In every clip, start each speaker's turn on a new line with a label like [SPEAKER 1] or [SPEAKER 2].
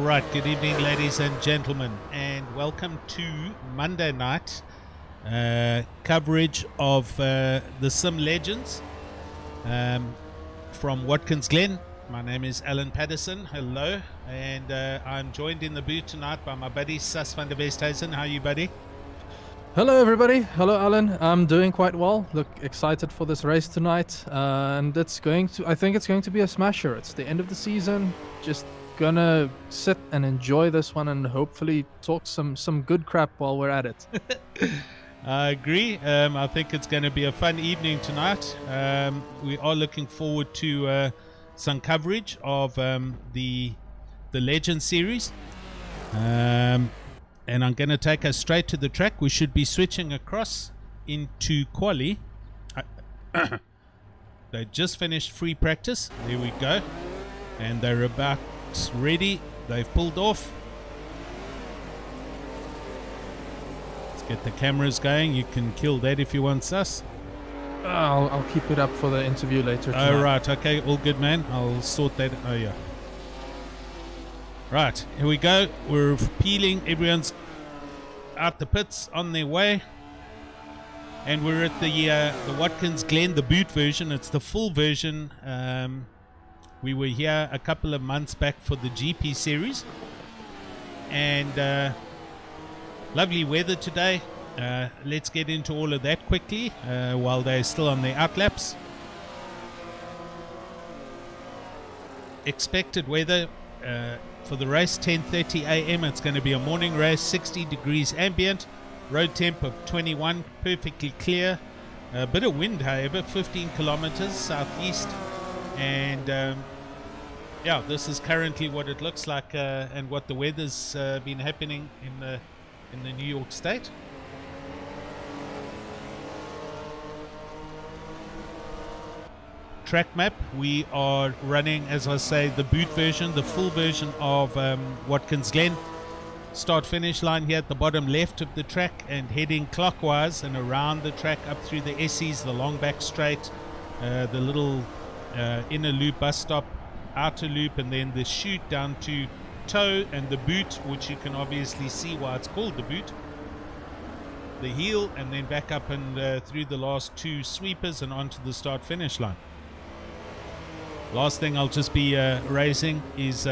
[SPEAKER 1] right, good evening, ladies and gentlemen, and welcome to Monday night coverage of the simLegends from Watkins, Glen. My name is Alan Patterson. Hello, and I'm joined in the booth tonight by my buddy Sas van der Westhuizen. How are you, buddy?
[SPEAKER 2] Hello everybody, hello Alan. I'm doing quite well. Look, excited for this race tonight, and I think it's going to be a smasher. It's the end of the season, just gonna sit and enjoy this one and hopefully talk some good crap while we're at it.
[SPEAKER 1] I agree. I think it's going to be a fun evening tonight. We are looking forward to some coverage of the Legend series. And I'm going to take us straight to the track. We should be switching across into quali. They just finished free practice. There we go. And they're about ready. They've pulled off. Let's get the cameras going. You can kill that if you want, Sus.
[SPEAKER 2] I'll keep it up for the interview later tonight.
[SPEAKER 1] Oh, right. Okay. All good, man. I'll sort that. Oh, yeah. Right, here we go. We're peeling. Everyone's out the pits on their way. And we're at the Watkins Glen, the boot version. It's the full version. We were here a couple of months back for the GP series. And lovely weather today. Let's get into all of that quickly while they're still on their outlaps. Expected weather for the race, 10:30 a.m. It's going to be a morning race, 60 degrees ambient, road temp of 21, perfectly clear. A bit of wind, however, 15 kilometers southeast. And yeah, this is currently what it looks like and what the weather's been happening in the New York State. Track map, we are running, as I say, the boot version, the full version of Watkins Glen. Start finish line here at the bottom left of the track and heading clockwise and around the track up through the Essies, the long back straight, the little inner loop bus stop, outer loop, and then the chute down to toe and the boot, which you can obviously see why it's called the boot. The heel, and then back up and through the last two sweepers and onto the start finish line. Last thing I'll just be raising is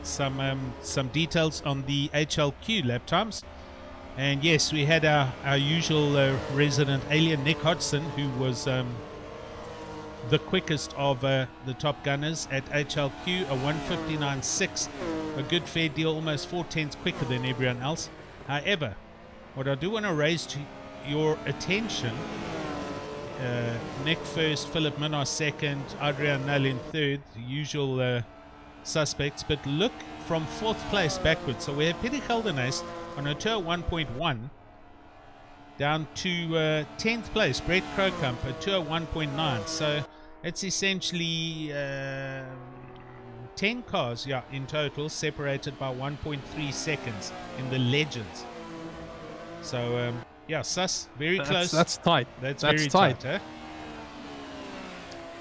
[SPEAKER 1] some details on the HLQ lap times. And yes, we had our usual resident alien, Nick Hodgson, who was the quickest of the top gunners at HLQ, a 1:59.6, a good fair deal, almost 4/10 quicker than everyone else. However, what I do want to raise to your attention, Nick first, Philip Minos second, Adrian Null in third, the usual suspects, but look from fourth place backwards. So we have Peter Geldenhuys on a 201.1 down to 10th place, Brett Krokamp, a 201.9. So it's essentially 10 cars in total, separated by 1.3 seconds in the Legends. So yeah, Sus, very close.
[SPEAKER 2] That's tight.
[SPEAKER 1] That's very tight, huh?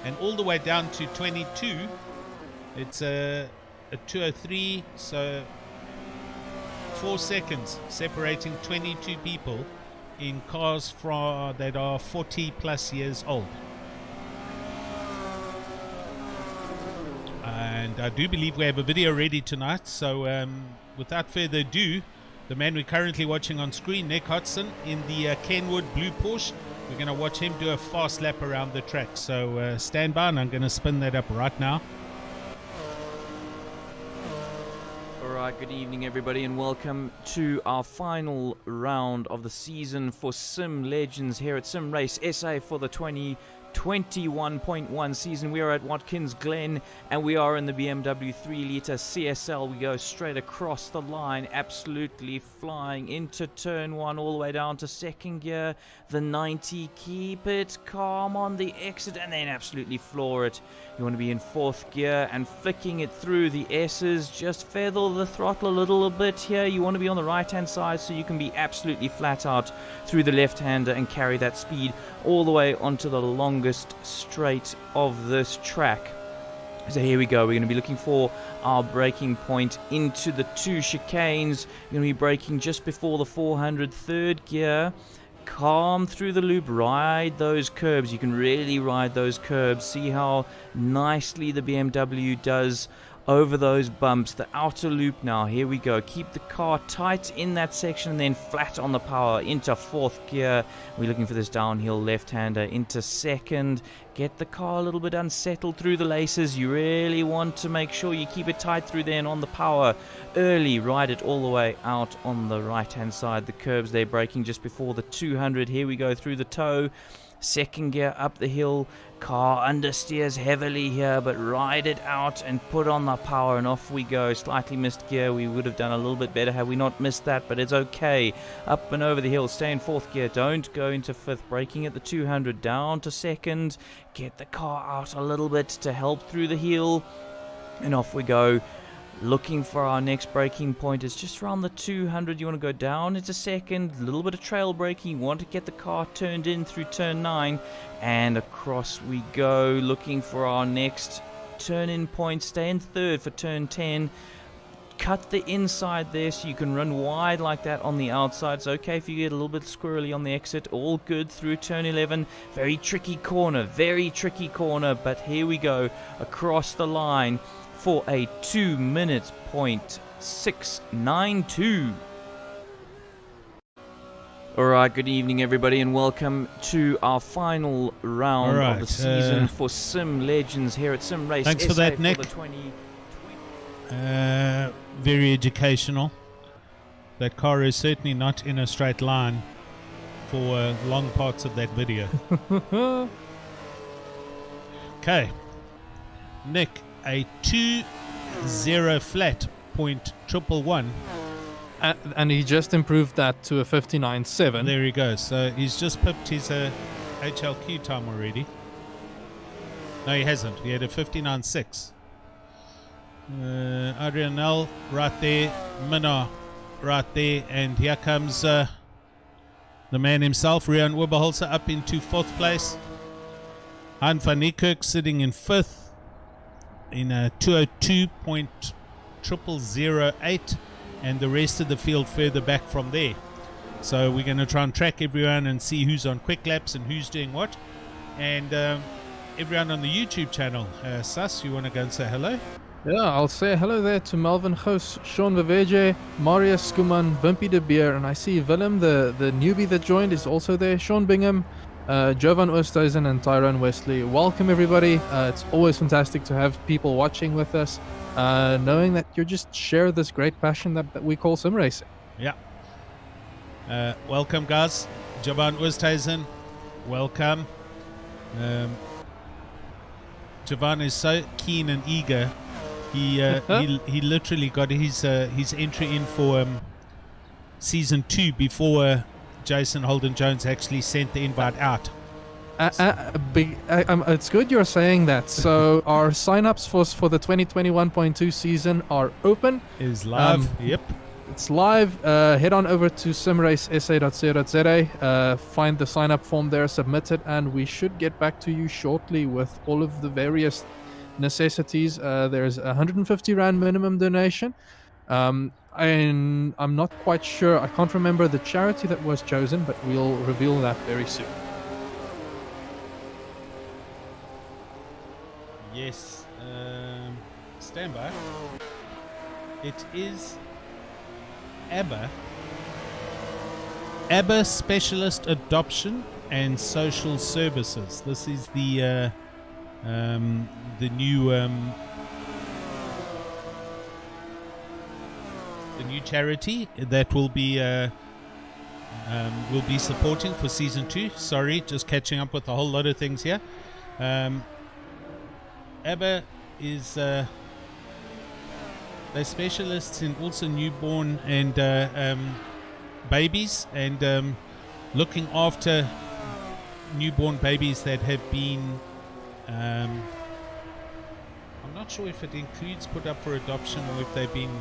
[SPEAKER 1] And all the way down to 22, it's a 203, so 4 seconds separating 22 people in cars that are 40 plus years old. And I do believe we have a video ready tonight, so without further ado, the man we're currently watching on screen, Nick Hodgson, in the Kenwood blue Porsche. We're going to watch him do a fast lap around the track. So stand by, and I'm going to spin that up right now.
[SPEAKER 3] Alright, good evening everybody, and welcome to our final round of the season for simLegends here at Sim Race SA for the 2021.1 season. We are at Watkins Glen and we are in the BMW 3-litre CSL. We go straight across the line, absolutely flying into turn 1 all the way down to second gear. The 90, keep it calm on the exit and then absolutely floor it. You want to be in fourth gear and flicking it through the S's. Just feather the throttle a little bit here. You want to be on the right hand side so you can be absolutely flat out through the left hander and carry that speed all the way onto the longest straight of this track. So here we go. We're going to be looking for our braking point into the 2 chicanes. We're going to be braking just before the 400 third gear. Calm through the loop, ride those curbs. You can really ride those curbs. See how nicely the BMW does over those bumps. The outer loop now, here we go. Keep the car tight in that section and then flat on the power into 4th gear. We're looking for this downhill left-hander into 2nd. Get the car a little bit unsettled through the laces. You really want to make sure you keep it tight through there and on the power early. Ride it all the way out on the right-hand side. The curbs there, braking just before the 200. Here we go through the toe. 2nd gear up the hill. Car understeers heavily here, but ride it out and put on the power, and off we go. Slightly missed gear. We would have done a little bit better had we not missed that, but it's okay. Up and over the hill. Stay in 4th gear. Don't go into 5th. Braking at the 200. Down to 2nd. Get the car out a little bit to help through the hill, and off we go. Looking for our next braking point. It's just around the 200. You want to go down into 2nd, a little bit of trail braking. You want to get the car turned in through turn 9, and across we go. Looking for our next turn in point. Stay in 3rd for turn 10. Cut the inside there so you can run wide like that on the outside. It's okay if you get a little bit squirrely on the exit. All good through turn 11. Very tricky corner, but here we go across the line for a 2 minutes point 692. Alright, good evening everybody, and welcome to our final round of the season for simLegends here at Sim Race.
[SPEAKER 1] Thanks for that, Nick. Very educational. That car is certainly not in a straight line for long parts of that video. Okay, Nick, a 2-0 flat point 111.
[SPEAKER 2] And he just improved that to a 59.7.
[SPEAKER 1] There he goes. So he's just pipped his HLQ time already. No, he hasn't. He had a 59.6. Adrianel right there. Minna right there. And here comes the man himself, Rian Oberholzer, up into 4th place. Han van Niekerk sitting in 5th in a 202.0008, and the rest of the field further back from there. So we're going to try and track everyone and see who's on quick laps and who's doing what. And everyone on the YouTube channel. Sas, you want to go and say hello?
[SPEAKER 2] Yeah, I'll say hello there to Melvin Gous, Sean Vaveje, Marius Skuman, Wimpy de Beer, and I see Willem, the newbie that joined, is also there. Sean Bingham, Jovan Oosthuizen, and Tyrone Wesley. Welcome everybody. It's always fantastic to have people watching with us, knowing that you just share this great passion that we call sim racing.
[SPEAKER 1] Yeah. Welcome guys. Jovan Oosthuizen, welcome. Jovan is so keen and eager. He literally got his entry in for season 2 before Jason Holden Jones actually sent the invite out.
[SPEAKER 2] It's good you're saying that. So our sign-ups for the 2021.2 season are open.
[SPEAKER 1] Is live. Yep.
[SPEAKER 2] It's live. Head on over to simracesa.co.za. Find the sign-up form there, submit it, and we should get back to you shortly with all of the various necessities. There's a 150 Rand minimum donation. And I'm not quite sure. I can't remember the charity that was chosen, but we'll reveal that very soon.
[SPEAKER 1] Yes. Stand by. It is ABBA Specialist Adoption and Social Services. This is the new charity that will be supporting for season 2. Sorry, just catching up with a whole lot of things here. ABBA is they're specialists in also newborn and babies, and looking after newborn babies that have been I'm not sure if it includes put up for adoption or if they've been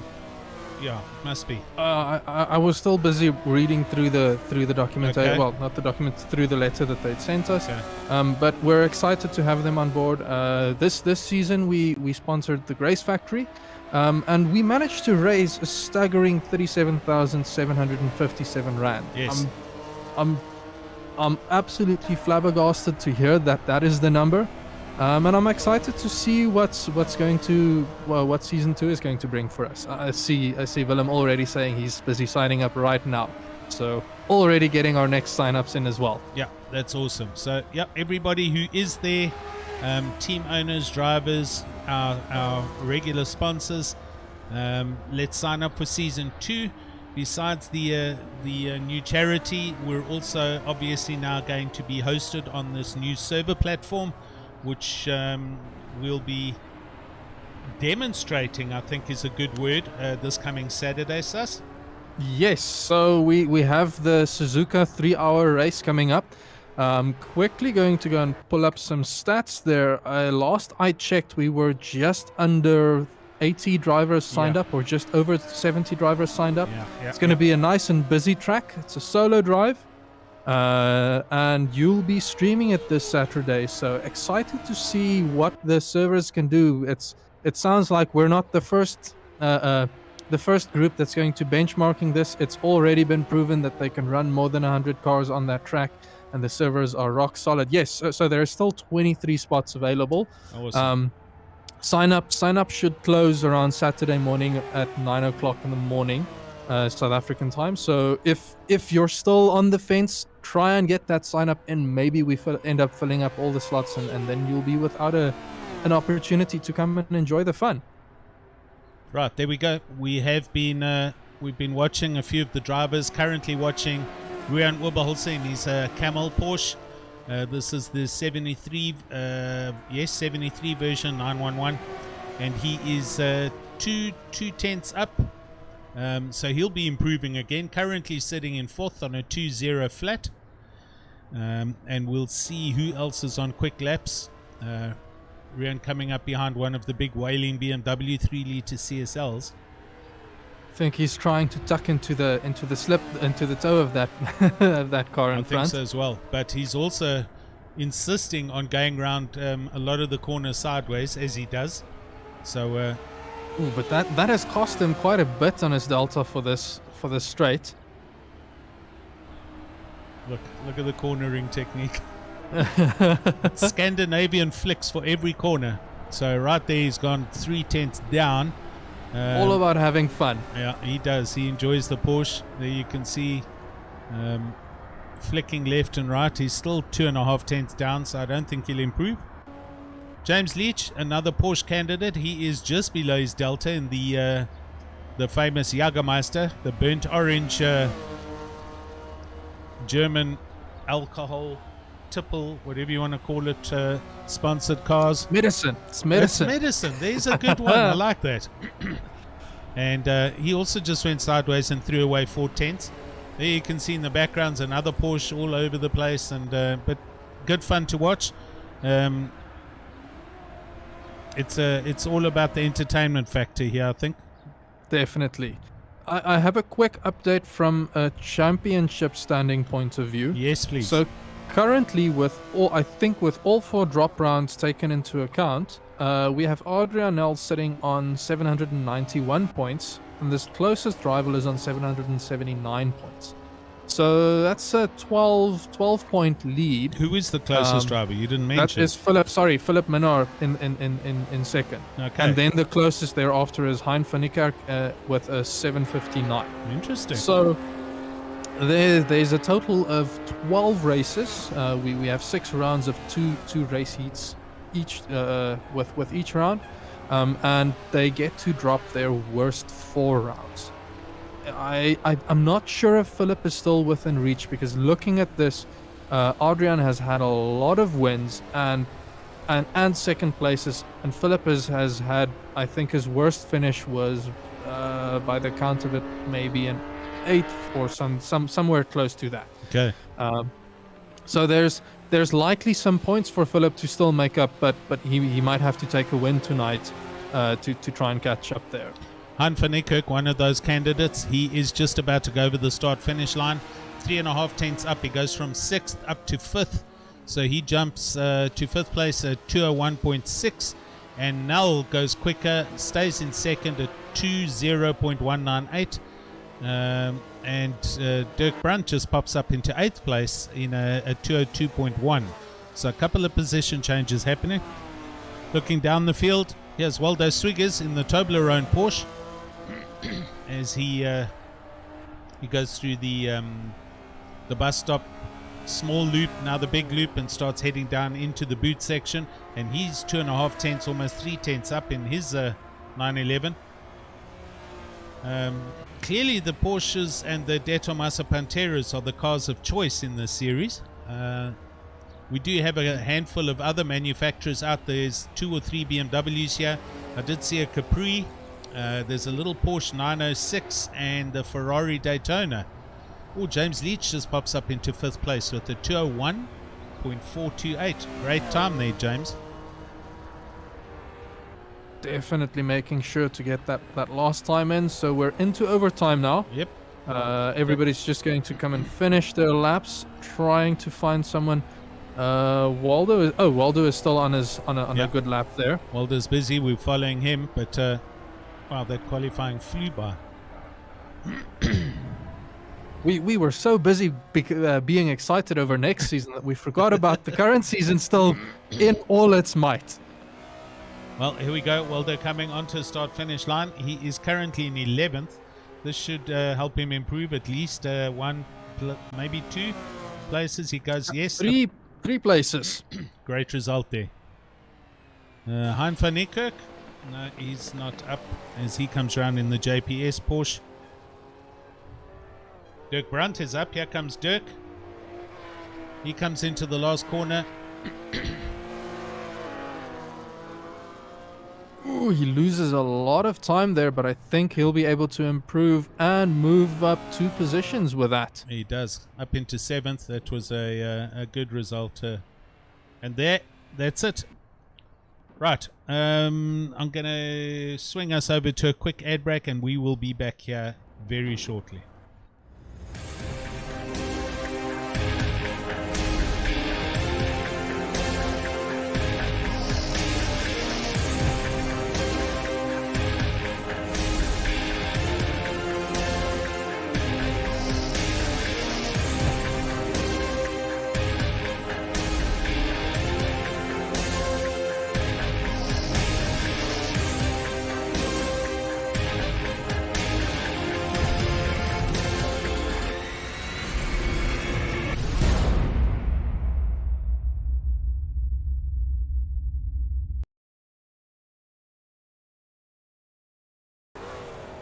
[SPEAKER 1] Yeah, it must be.
[SPEAKER 2] I was still busy reading through the document.
[SPEAKER 1] Okay.
[SPEAKER 2] Well, not the document, through the letter that they'd sent us.
[SPEAKER 1] Okay.
[SPEAKER 2] But we're excited to have them on board. This season we sponsored the Grace Factory, and we managed to raise a staggering 37,757 rand.
[SPEAKER 1] Yes.
[SPEAKER 2] I'm absolutely flabbergasted to hear that is the number. And I'm excited to see what season 2 is going to bring for us. I see Willem already saying he's busy signing up right now, so already getting our next sign-ups in as well.
[SPEAKER 1] Yeah, that's awesome. So, yeah, everybody who is there, team owners, drivers, our regular sponsors, let's sign up for season 2. Besides the new charity, we're also obviously now going to be hosted on this new server platform, which we'll be demonstrating, I think is a good word, this coming Saturday, Sus.
[SPEAKER 2] Yes, so we have the Suzuka 3-hour race coming up. Quickly going to go and pull up some stats there. Last I checked, we were just under 80 drivers signed up, or just over 70 drivers signed up. It's going to be a nice and busy track. It's a solo drive. And you'll be streaming it this Saturday, so excited to see what the servers can do. It sounds like we're not the first group that's going to benchmarking this. It's already been proven that they can run more than 100 cars on that track, and the servers are rock solid. Yes, so there are still 23 spots available.
[SPEAKER 1] Awesome.
[SPEAKER 2] Sign up should close around Saturday morning at 9 o'clock in the morning. South African time. So if you're still on the fence, try and get that sign up in. Maybe we end up filling up all the slots, and then you'll be without an opportunity to come and enjoy the fun.
[SPEAKER 1] Right, there we go. We have been we've been watching a few of the drivers. Currently watching Rian Oberholzer in his Camel Porsche. This is the 73 73 version 911, and he is two tenths up. So he'll be improving again. Currently sitting in 4th on a 2.0 flat. And we'll see who else is on quick laps. Rian coming up behind one of the big whaling BMW 3-litre CSLs.
[SPEAKER 2] I think he's trying to tuck into the toe of that of that car in front.
[SPEAKER 1] I think so as well. But he's also insisting on going around a lot of the corners sideways, as he does. So
[SPEAKER 2] ooh, but that has cost him quite a bit on his Delta for this straight.
[SPEAKER 1] Look at the cornering technique. Scandinavian flicks for every corner. So right there he's gone 3 tenths down.
[SPEAKER 2] All about having fun.
[SPEAKER 1] Yeah, he does. He enjoys the Porsche. There you can see flicking left and right. He's still 2.5 tenths down, so I don't think he'll improve. James Leach, another Porsche candidate. He is just below his Delta in the famous Jagermeister, the burnt orange German alcohol tipple, whatever you want to call it, sponsored cars.
[SPEAKER 2] Medicine. It's medicine.
[SPEAKER 1] It's medicine. There's a good one. I like that. And he also just went sideways and threw away 4 tenths. There you can see in the background's another Porsche all over the place, and but good fun to watch. It's all about the entertainment factor here, I think.
[SPEAKER 2] Definitely. I have a quick update from a championship standing point of view.
[SPEAKER 1] Yes, please.
[SPEAKER 2] So currently, with all 4 drop rounds taken into account, we have Adrianel sitting on 791 points, and this closest rival is on 779 points. So that's a 12-point lead.
[SPEAKER 1] Who is the closest driver? You didn't mention.
[SPEAKER 2] That is Philip Minnaar in second.
[SPEAKER 1] Okay.
[SPEAKER 2] And then the closest thereafter is Hein van Niekerk with a 759.
[SPEAKER 1] Interesting.
[SPEAKER 2] So there's a total of 12 races. We have 6 rounds of two race heats each with each round, and they get to drop their worst 4 rounds. I'm not sure if Philip is still within reach, because looking at this, Adrian has had a lot of wins and second places, and Philip has had, I think his worst finish was by the count of it maybe an 8th or somewhere close to that.
[SPEAKER 1] Okay.
[SPEAKER 2] So there's likely some points for Philip to still make up, but he might have to take a win tonight to try and catch up there.
[SPEAKER 1] Hein van Niekerk, one of those candidates, he is just about to go over the start-finish line. 3.5 tenths up. He goes from 6th up to 5th. So he jumps to 5th place at 201.6. And Nell goes quicker, stays in 2nd at 20.198. And Dirk Brunt just pops up into 8th place in a 202.1. So a couple of position changes happening. Looking down the field, here's Waldo Swiggers in the Toblerone Porsche as he goes through the bus stop, small loop, now the big loop, and starts heading down into the boot section. And he's 2.5 tenths, almost 3 tenths up in his 911. Clearly the Porsches and the De Tomaso Panteras are the cars of choice in this series. We do have a handful of other manufacturers out there. There's 2 or 3 BMWs here. I did see a Capri. There's a little Porsche 906 and the Ferrari Daytona. Oh, James Leach just pops up into 5th place with a 201.428. Great time there, James.
[SPEAKER 2] Definitely making sure to get that last time in. So we're into overtime now.
[SPEAKER 1] Yep.
[SPEAKER 2] Everybody's just going to come and finish their laps, trying to find someone. Waldo is still on a good lap there.
[SPEAKER 1] Waldo's busy. We're following him, but wow, that qualifying flew by.
[SPEAKER 2] We were so busy being excited over next season that we forgot about the current season still in all its might.
[SPEAKER 1] Well, here we go. Waldo coming onto the start-finish line. He is currently in 11th. This should help him improve at least one, maybe 2 places. He goes, yes.
[SPEAKER 2] 3 places.
[SPEAKER 1] Great result there. Hein van Niekerk. No, he's not up as he comes around in the JPS Porsche. Dirk Brunt is up. Here comes Dirk. He comes into the last corner.
[SPEAKER 2] Ooh, he loses a lot of time there, but I think he'll be able to improve and move up 2 positions with that.
[SPEAKER 1] He does. Up into 7th. That was a good result. And that's it. Right. I'm going to swing us over to a quick ad break, and we will be back here very shortly.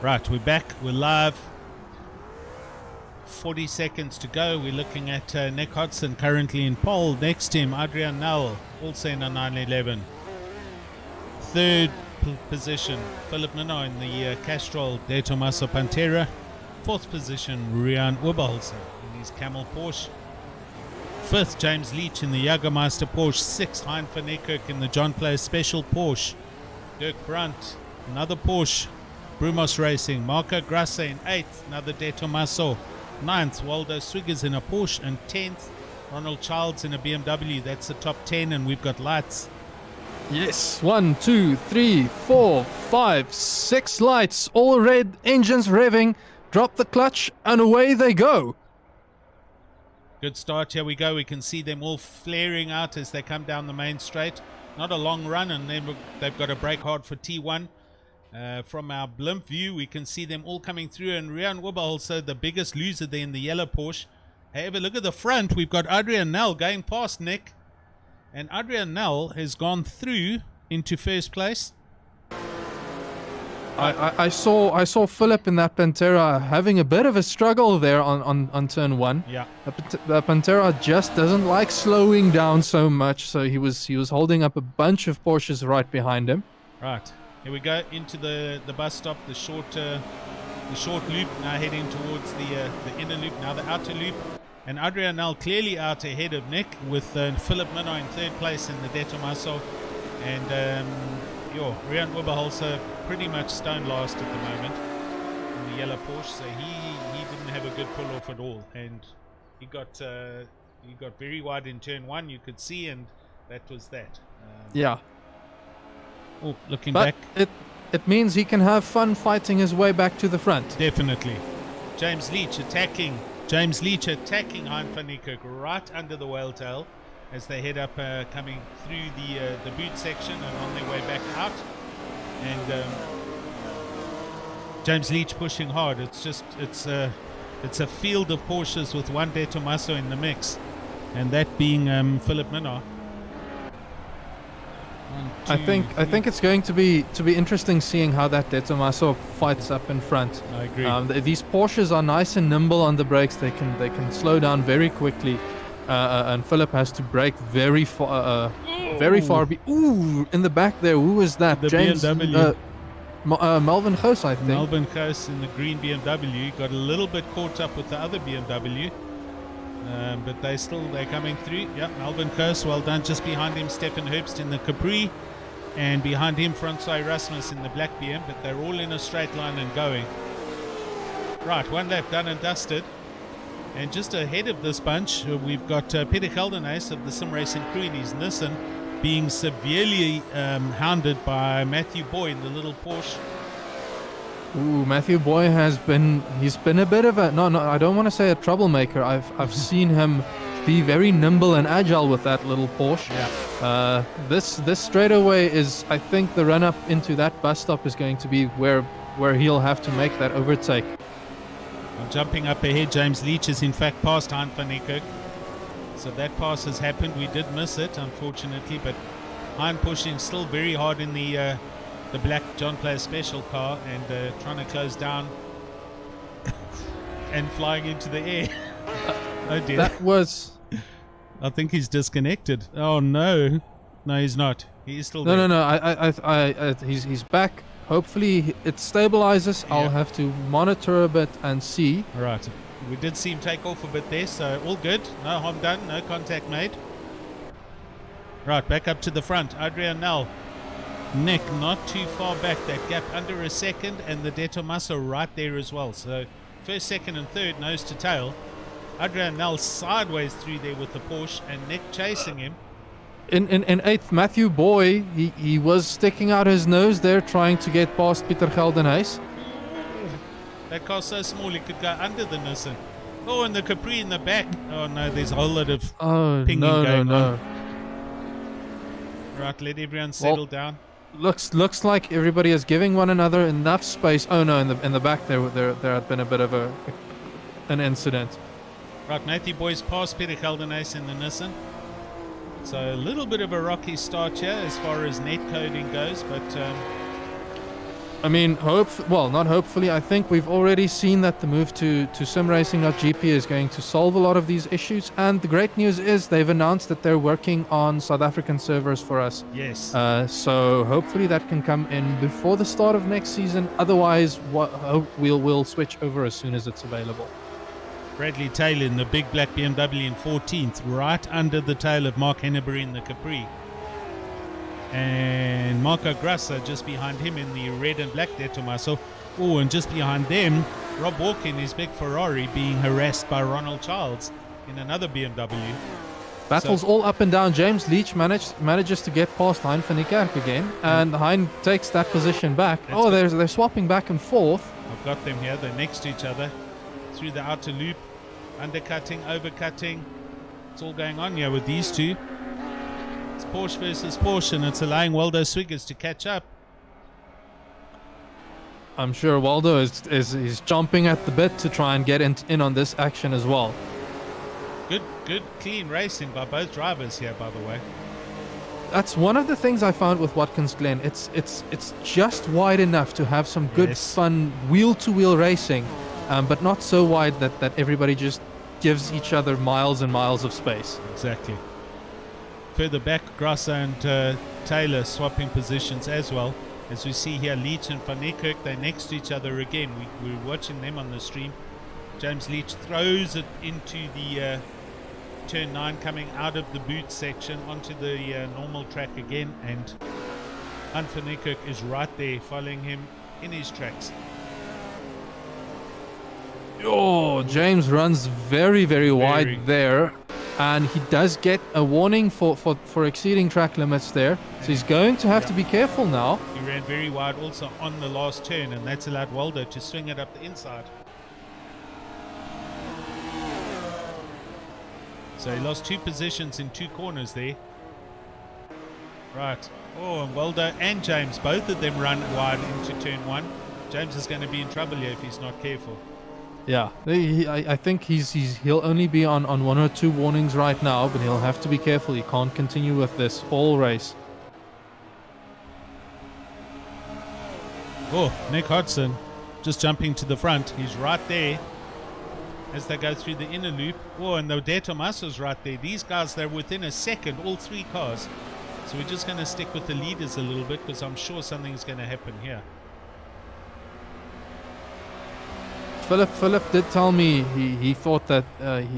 [SPEAKER 1] Right, we're back. We're live. 40 seconds to go. We're looking at Nick Hodson currently in pole. Next to him, Adrian Nell, also in a 911. Third position, Philip Minot in the Castrol De Tomaso Pantera. Fourth position, Rian Oberholzer in his Camel Porsche. Fifth, James Leach in the Jagermeister Porsche. Sixth, Hein van Niekerk in the John Player Special Porsche. Dirk Brunt, another Porsche. Brumos Racing, Marco Grasse in 8th, another De Tomaso. 9th, Waldo Swiggers in a Porsche. And 10th, Ronald Childs in a BMW. That's the top 10, and we've got lights.
[SPEAKER 2] Yes, 1, 2, 3, 4, 5, 6 lights, all red, engines revving. Drop the clutch, and away they go.
[SPEAKER 1] Good start. Here we go. We can see them all flaring out as they come down the main straight. Not a long run, and then they've got to brake hard for T1. From our blimp view, we can see them all coming through, and Rian Oberholzer, the biggest loser there in the yellow Porsche. However, look at the front. We've got Adrian Nell going past Nick, and Adrian Nell has gone through into first place.
[SPEAKER 2] I saw Philip in that Pantera having a bit of a struggle there on turn 1.
[SPEAKER 1] Yeah.
[SPEAKER 2] The Pantera just doesn't like slowing down so much, so he was holding up a bunch of Porsches right behind him.
[SPEAKER 1] Right. Here we go into the bus stop, the short loop, now heading towards the inner loop, now the outer loop. And Adrian Nell clearly out ahead of Nick, with Philip Minot in 3rd place in the De Tomaso. And Rian Oberholzer pretty much stone last at the moment in the yellow Porsche, so he didn't have a good pull off at all, and he got very wide in turn 1, you could see, and that was that.
[SPEAKER 2] Yeah.
[SPEAKER 1] Oh, looking
[SPEAKER 2] But
[SPEAKER 1] back.
[SPEAKER 2] it means he can have fun fighting his way back to the front.
[SPEAKER 1] Definitely. James Leach attacking Hein van Niekerk right under the whale tail as they head up, coming through the boot section and on their way back out. And James Leach pushing hard. It's a field of Porsches with one De Tomaso in the mix, and that being Philip Minnaar.
[SPEAKER 2] I think it's going to be interesting seeing how that De Tomaso fights up in front.
[SPEAKER 1] I agree.
[SPEAKER 2] These Porsches are nice and nimble on the brakes. They can slow down very quickly, and Philip has to brake very far. Ooh, in the back there. Who was that?
[SPEAKER 1] The
[SPEAKER 2] James,
[SPEAKER 1] BMW.
[SPEAKER 2] Melvin Goos, I think.
[SPEAKER 1] Melvin Goos in the green BMW got a little bit caught up with the other BMW. But they're coming through. Yep, Melvin Goos, well done. Just behind him, Stefan Herbst in the Capri, and behind him, Francois Erasmus in the black BM. But they're all in a straight line and going. Right, one lap done and dusted. And just ahead of this bunch, we've got Peter Geldenhuys of the Sim Racing crew in his Nissan being severely hounded by Matthew Boy in the little Porsche.
[SPEAKER 2] Ooh, Matthew Boy he's been a bit of a no, I don't want to say a troublemaker. I've seen him be very nimble and agile with that little Porsche.
[SPEAKER 1] Yeah.
[SPEAKER 2] This straightaway is, I think, the run up into that bus stop is going to be where he'll have to make that overtake.
[SPEAKER 1] I'm jumping up ahead. James Leach is in fact past Hein van Niekerk. So that pass has happened. We did miss it, unfortunately, but Hein pushing still very hard in the black John Player Special car and trying to close down and flying into the air. Oh dear.
[SPEAKER 2] That was...
[SPEAKER 1] I think he's disconnected. Oh no. No, he's not. He's still there.
[SPEAKER 2] No. He's back. Hopefully it stabilizes.
[SPEAKER 1] Yeah.
[SPEAKER 2] I'll have to monitor a bit and see.
[SPEAKER 1] All right. We did see him take off a bit there, so all good. No harm done. No contact made. Right, back up to the front. Adrian Nel. Nick not too far back. That gap under a second, and the De Tomaso right there as well. So first, second, and third, nose to tail. Adrian Nel sideways through there with the Porsche, and Nick chasing him.
[SPEAKER 2] In eighth, Matthew Boy, he was sticking out his nose there, trying to get past Peter Geldenhuys.
[SPEAKER 1] That car's so small he could go under the Nissan. Oh, and the Capri in the back. Oh no, there's a whole lot of pinging going on. Right, let everyone settle down.
[SPEAKER 2] Looks like everybody is giving one another enough space. Oh no, in the back there had been a bit of an incident.
[SPEAKER 1] Right, Matthew Boy's past Peter Geldenhuys in the Nissan. So a little bit of a rocky start here as far as net coding goes, but
[SPEAKER 2] I mean, not hopefully. I think we've already seen that the move to simracing.gp is going to solve a lot of these issues. And the great news is they've announced that they're working on South African servers for us.
[SPEAKER 1] yes.
[SPEAKER 2] So hopefully that can come in before the start of next season. Otherwise, we'll switch over as soon as it's available.
[SPEAKER 1] Bradley Taylor in the big black BMW in 14th, right under the tail of Mark Henneberry in the Capri. And Marco Grassa just behind him in the red and black De Tomaso. Oh, and just behind them, Rob Walker in his big Ferrari being harassed by Ronald Childs in another BMW.
[SPEAKER 2] Battles all up and down. James Leach manages to get past Hein van Niekerk again, and Hein takes that position back. They're swapping back and forth.
[SPEAKER 1] I've got them here. They're next to each other through the outer loop, undercutting, overcutting. It's all going on here with these two. It's Porsche versus Porsche, and it's allowing Waldo Swiggers to catch up.
[SPEAKER 2] I'm sure Waldo is chomping at the bit to try and get in on this action as well.
[SPEAKER 1] Good, clean racing by both drivers here, by the way.
[SPEAKER 2] That's one of the things I found with Watkins Glen. It's just wide enough to have some good, fun wheel-to-wheel racing, but not so wide that everybody just gives each other miles and miles of space.
[SPEAKER 1] Exactly. Further back, Grassa and Taylor swapping positions as well. As we see here, Leach and Van Niekerk, they're next to each other again. We're watching them on the stream. James Leach throws it into the turn 9, coming out of the boot section onto the normal track again, and Hunt van Niekerk is right there following him in his tracks.
[SPEAKER 2] Oh, James runs very, very wide there. And he does get a warning for exceeding track limits there. So he's going to have to be careful now.
[SPEAKER 1] He ran very wide also on the last turn, and that's allowed Waldo to swing it up the inside. So he lost 2 positions in 2 corners there. Right. Oh, and Waldo and James, both of them run wide into turn 1. James is going to be in trouble here if he's not careful.
[SPEAKER 2] Yeah, I think he'll only be on 1 or 2 warnings right now, but he'll have to be careful. He can't continue with this whole race.
[SPEAKER 1] Oh, Nick Hodgson just jumping to the front. He's right there as they go through the inner loop. Oh, and the De Tomaso's right there. These guys, they're within a second, all 3 cars. So we're just going to stick with the leaders a little bit because I'm sure something's going to happen here.
[SPEAKER 2] Philip did tell me he thought that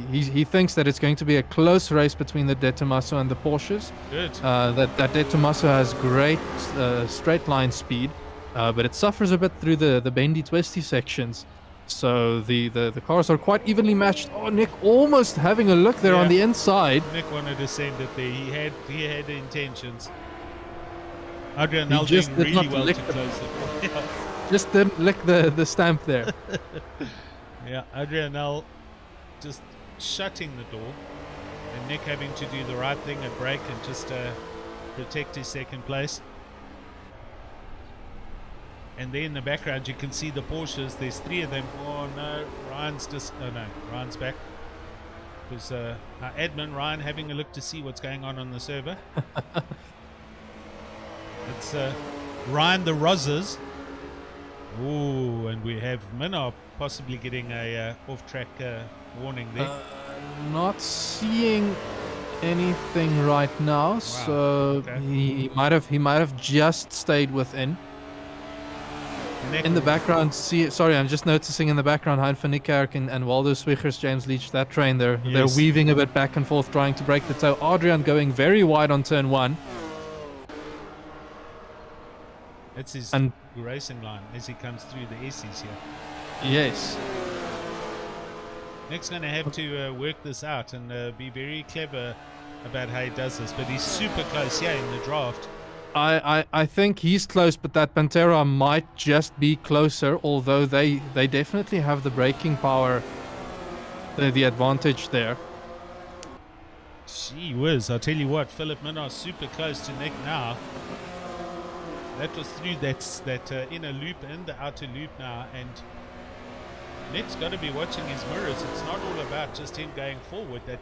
[SPEAKER 2] he thinks that it's going to be a close race between the De Tomaso and the Porsches.
[SPEAKER 1] Good.
[SPEAKER 2] That De Tomaso has great straight line speed, but it suffers a bit through the bendy twisty sections. So the cars are quite evenly matched. Oh, Nick almost having a look there on the inside.
[SPEAKER 1] Nick wanted to send it there. He had intentions. Adrian doing really well to close it.
[SPEAKER 2] Just didn't lick the stamp there.
[SPEAKER 1] Yeah, Adrian just shutting the door, and Nick having to do the right thing and brake and just protect his second place. And there in the background you can see the Porsches. There's 3 of them. Oh no, Ryan's back. Because our admin Ryan having a look to see what's going on the server. It's Ryan the Rosses. Oh, and we have Minna possibly getting a off-track warning there.
[SPEAKER 2] Not seeing anything right now, so
[SPEAKER 1] okay.
[SPEAKER 2] he might have just stayed within. In the background, sorry, I'm just noticing in the background, Hein van Niekerk and Waldo Swiggers, James Leach, that train, they're weaving a bit back and forth, trying to break the toe. Adrian going very wide on turn 1.
[SPEAKER 1] That's his racing line as he comes through the S's here.
[SPEAKER 2] Yes.
[SPEAKER 1] Nick's going to have to work this out and be very clever about how he does this, but he's super close here in the draft.
[SPEAKER 2] I think he's close, but that Pantera might just be closer, although they definitely have the braking power, the advantage there.
[SPEAKER 1] Gee whiz, I'll tell you what, Philip Minnaar super close to Nick now. That was through that inner loop and the outer loop now, and Nick's got to be watching his mirrors. It's not all about just him going forward. That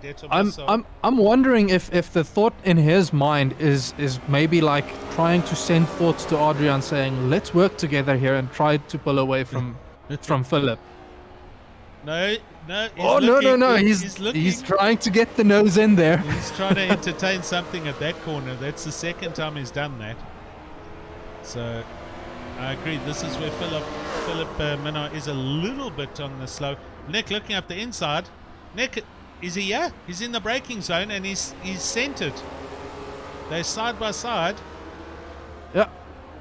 [SPEAKER 2] I'm wondering if the thought in his mind is maybe like trying to send thoughts to Adrian saying, let's work together here and try to pull away from Philip.
[SPEAKER 1] No.
[SPEAKER 2] No. He's trying to get the nose in there.
[SPEAKER 1] He's trying to entertain something at that corner. That's the second time he's done that. So I agree. This is where Philip Minnaar is a little bit on the slow. Nick looking up the inside. Nick, is he here? He's in the braking zone and he's centered. They're side by side.
[SPEAKER 2] Yeah.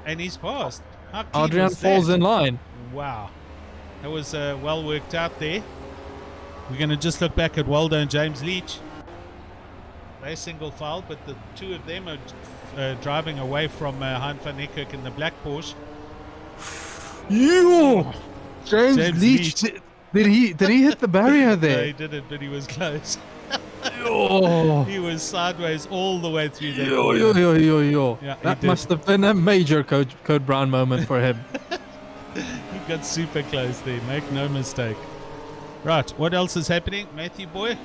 [SPEAKER 1] And he's passed. How clean
[SPEAKER 2] Adrian
[SPEAKER 1] was
[SPEAKER 2] falls
[SPEAKER 1] that?
[SPEAKER 2] in line.
[SPEAKER 1] Wow. That was well worked out there. We're going to just look back at Waldo and James Leach. They single file, but the 2 of them are driving away from Hein van Niekerk in the black Porsche.
[SPEAKER 2] James Leach, did he hit the barrier there?
[SPEAKER 1] No, he didn't, but he was close.
[SPEAKER 2] Oh.
[SPEAKER 1] He was sideways all the way through that.
[SPEAKER 2] Yeah, that must have been a major Code Brown moment for him.
[SPEAKER 1] He got super close there, make no mistake. Right, what else is happening, Matthew boy?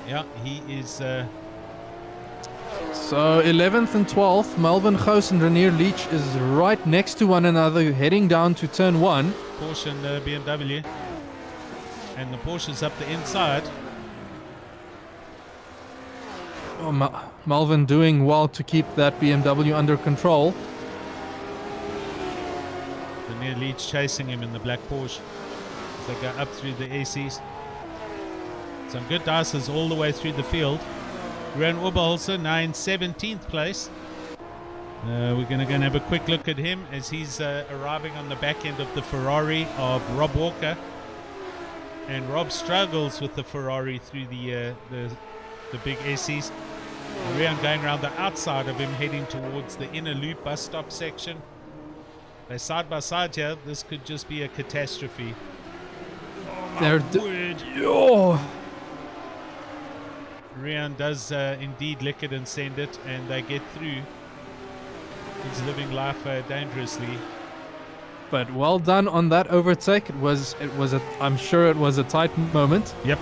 [SPEAKER 1] Yeah, he is.
[SPEAKER 2] So 11th and 12th, Melvin Goos and Renier Leach is right next to one another, heading down to turn 1.
[SPEAKER 1] Porsche and BMW, and the Porsche's up the inside.
[SPEAKER 2] Oh, Melvin doing well to keep that BMW under control.
[SPEAKER 1] Renier Leach chasing him in the black Porsche as they go up through the ACs. Some good dices all the way through the field. Ran Oberholzer now in 17th place. We're going to go and have a quick look at him as he's arriving on the back end of the Ferrari of Rob Walker. And Rob struggles with the Ferrari through the big SEs. Rian going around the outside of him, heading towards the inner loop bus stop section. They're side by side here. This could just be a catastrophe. Rian does indeed lick it and send it, and they get through. He's living life dangerously.
[SPEAKER 2] But well done on that overtake. I'm sure it was a tight moment.
[SPEAKER 1] Yep.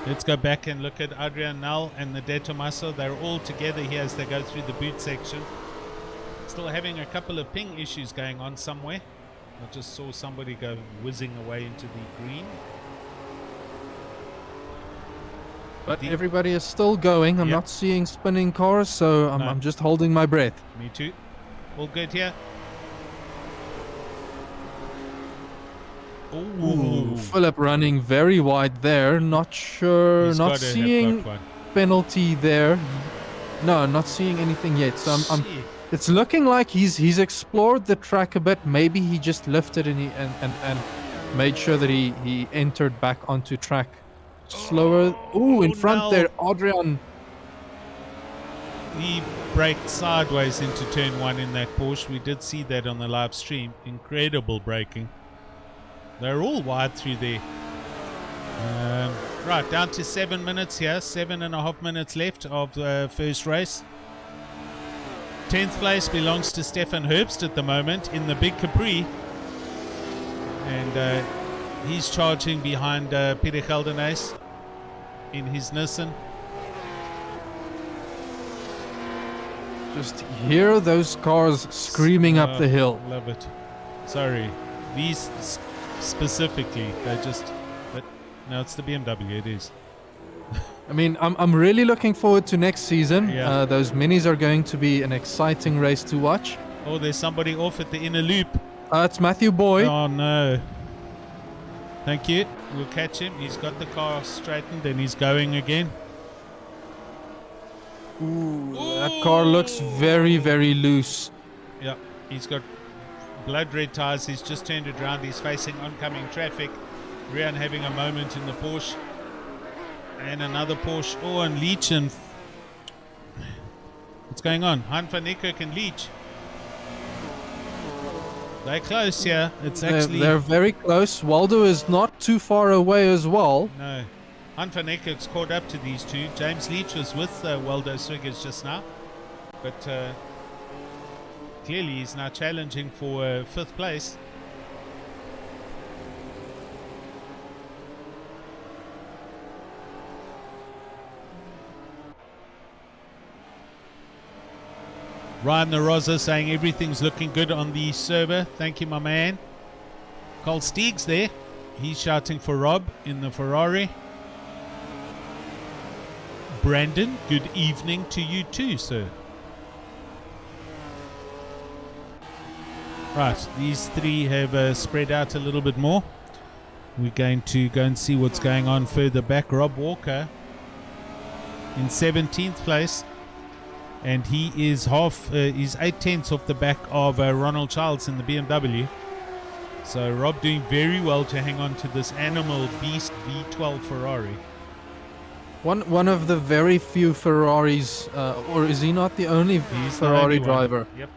[SPEAKER 1] Let's go back and look at Adrian Nel and the De Tomaso. They're all together here as they go through the boot section. Still having a couple of ping issues going on somewhere. I just saw somebody go whizzing away into the green.
[SPEAKER 2] But everybody is still going. I'm not seeing spinning cars, so I'm just holding my breath.
[SPEAKER 1] Me too. All good here.
[SPEAKER 2] Ooh, Philip running very wide there. Not sure.
[SPEAKER 1] He's
[SPEAKER 2] not seeing penalty there. No, not seeing anything yet. So it's looking like he's explored the track a bit. Maybe he just lifted and made sure that he entered back onto track slower. Ooh, in front there, Adrian.
[SPEAKER 1] He braked sideways into turn 1 in that Porsche. We did see that on the live stream. Incredible braking. They're all wide through there. Right, down to 7 minutes here. 7.5 minutes left of the first race. 10th place belongs to Stefan Herbst at the moment in the Big Capri. And he's charging behind Peter Geldenhuys in his Nissan.
[SPEAKER 2] Just hear those cars screaming up the hill.
[SPEAKER 1] Love it. Sorry. These specifically, but no, it's the BMW, it is.
[SPEAKER 2] I mean, I'm really looking forward to next season.
[SPEAKER 1] Yeah.
[SPEAKER 2] Those minis are going to be an exciting race to watch.
[SPEAKER 1] Oh, there's somebody off at the inner loop.
[SPEAKER 2] It's Matthew Boyd.
[SPEAKER 1] Oh no. Thank you. We'll catch him. He's got the car straightened and he's going again.
[SPEAKER 2] Ooh, that car looks very, very loose.
[SPEAKER 1] Yeah, he's got blood red tires. He's just turned it around. He's facing oncoming traffic. Rian having a moment in the Porsche. And another Porsche. Oh, and Leach and... What's going on? Hein van Niekerk and Leach. They're close here. It's actually...
[SPEAKER 2] They're very close. Waldo is not too far away as well.
[SPEAKER 1] No. Hein van Niekerk's caught up to these two. James Leach was with Waldo Swiggers just now. But clearly he's now challenging for 5th place. Ryan Naroza saying everything's looking good on the server. Thank you, my man. Carl Steeg's there. He's shouting for Rob in the Ferrari. Brandon, good evening to you too, sir. Right, these three have spread out a little bit more. We're going to go and see what's going on further back. Rob Walker in 17th place. And he is he's 8/10 off the back of Ronald Childs in the BMW. So Rob doing very well to hang on to this animal beast V12 Ferrari.
[SPEAKER 2] One of the very few Ferraris, or is he not the only Ferrari driver?
[SPEAKER 1] Yep.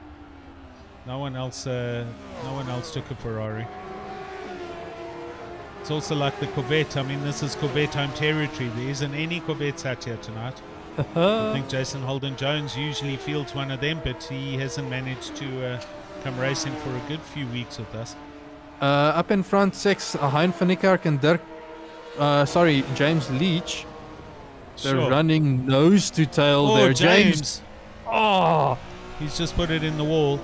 [SPEAKER 1] No one else took a Ferrari. It's also like the Corvette. I mean, this is Corvette home territory. There isn't any Corvettes out here tonight. I think Jason Holden-Jones usually fields one of them, but he hasn't managed to come racing for a good few weeks with us.
[SPEAKER 2] Up in front 6, Hein van Niekerk and James Leach. They're running nose to tail there.
[SPEAKER 1] James.
[SPEAKER 2] Oh,
[SPEAKER 1] he's just put it in the wall.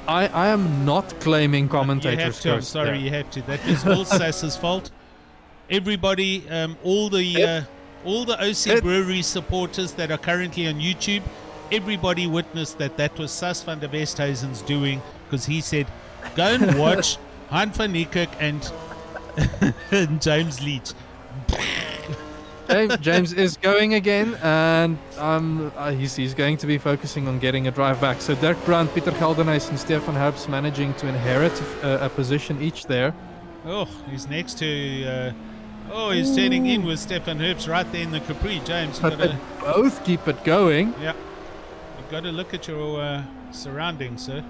[SPEAKER 2] I am not claiming commentators.
[SPEAKER 1] You have to. I'm sorry, you have to. That is all Sass's fault. Everybody, all the OC Brewery supporters that are currently on YouTube, everybody witnessed that was Sas van der Westhuizen's doing, because he said, go and watch Hein van Niekerk and James Leach.
[SPEAKER 2] James is going again, and he's going to be focusing on getting a drive back. So Dirk Brandt, Pieter Geldenhuys, and Stefan Herbst managing to inherit a position each there.
[SPEAKER 1] Oh, he's next to... he's turning in with Stefan Herbst right there in the Capri. James,
[SPEAKER 2] But they both keep it going.
[SPEAKER 1] Yeah. You've got to look at your surroundings, sir.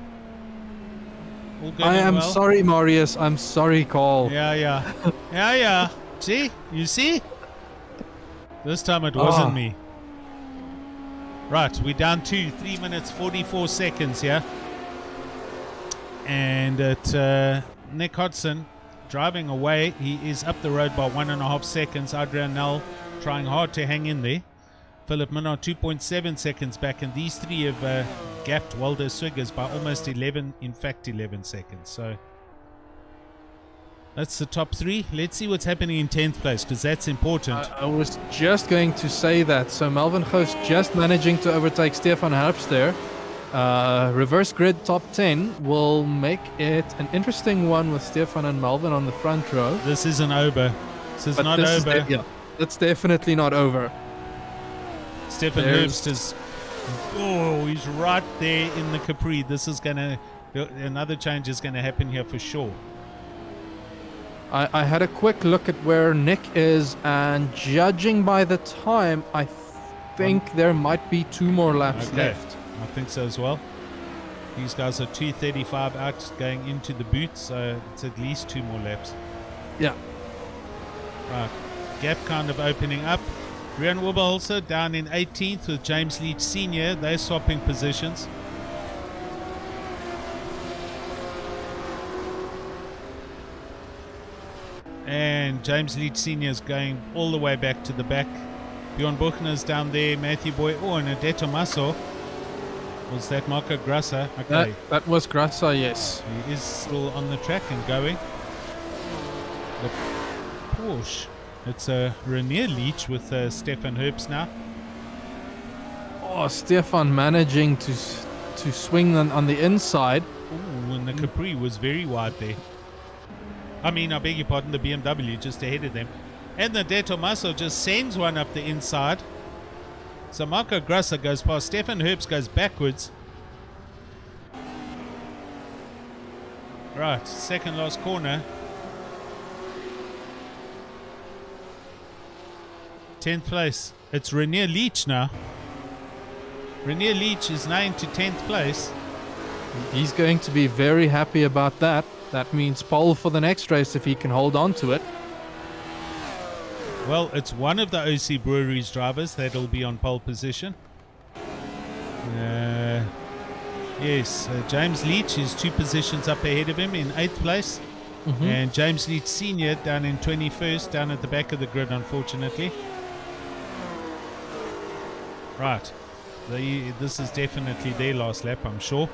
[SPEAKER 1] All good
[SPEAKER 2] I am
[SPEAKER 1] well.
[SPEAKER 2] sorry, Marius. I'm sorry, Carl.
[SPEAKER 1] Yeah. See? You see? This time it wasn't me. Right, we're down to 3 minutes 44 seconds here. And Nick Hodgson driving away. He is up the road by 1.5 seconds. Adrian Nel trying hard to hang in there. Philip Minard 2.7 seconds back, and these three have gapped Waldo Swiggers by almost 11 seconds. So that's the top three. Let's see what's happening in 10th place, because that's important.
[SPEAKER 2] I was just going to say that. So Melvin Goos just managing to overtake Stefan Herbst there. Reverse grid top 10 will make it an interesting one with Stefan and Melvin on the front row.
[SPEAKER 1] This isn't over. This is not over.
[SPEAKER 2] It's definitely not over.
[SPEAKER 1] Stefan Herbst is... Oh, he's right there in the Capri. This is going to... Another change is going to happen here for sure.
[SPEAKER 2] I had a quick look at where Nick is, and judging by the time, I think there might be 2 more laps left.
[SPEAKER 1] I think so as well. These guys are 2:35 out going into the boot, so it's at least 2 more laps.
[SPEAKER 2] Yeah.
[SPEAKER 1] Right. Gap kind of opening up. Rian Wubbe down in 18th with James Leach Sr. They're swapping positions. And James Leach Sr. is going all the way back to the back. Bjorn Buchner's down there. Matthew Boy. Oh, and Adeto Masso. Was that Marco Grassa? Okay.
[SPEAKER 2] That was Grassa, yes.
[SPEAKER 1] He is still on the track and going. The Porsche. It's Renier Leach with Stefan Herbst now.
[SPEAKER 2] Oh, Stefan managing to swing on the inside.
[SPEAKER 1] Ooh, and the Capri was very wide there. I beg your pardon, the BMW just ahead of them. And the De Tomaso just sends one up the inside. So Marco Grassa goes past. Stefan Herbst goes backwards. Right, second last corner. 10th place. It's Renier Leach now. Renier Leach is now into 10th place.
[SPEAKER 2] He's going to be very happy about that. That means pole for the next race if he can hold on to it.
[SPEAKER 1] Well, it's one of the OC Breweries drivers that'll be on pole position. Yes, James Leach is 2 positions up ahead of him in 8th place. Mm-hmm. And James Leach Sr. down in 21st, down at the back of the grid, unfortunately. Right. This is definitely their last lap, I'm sure.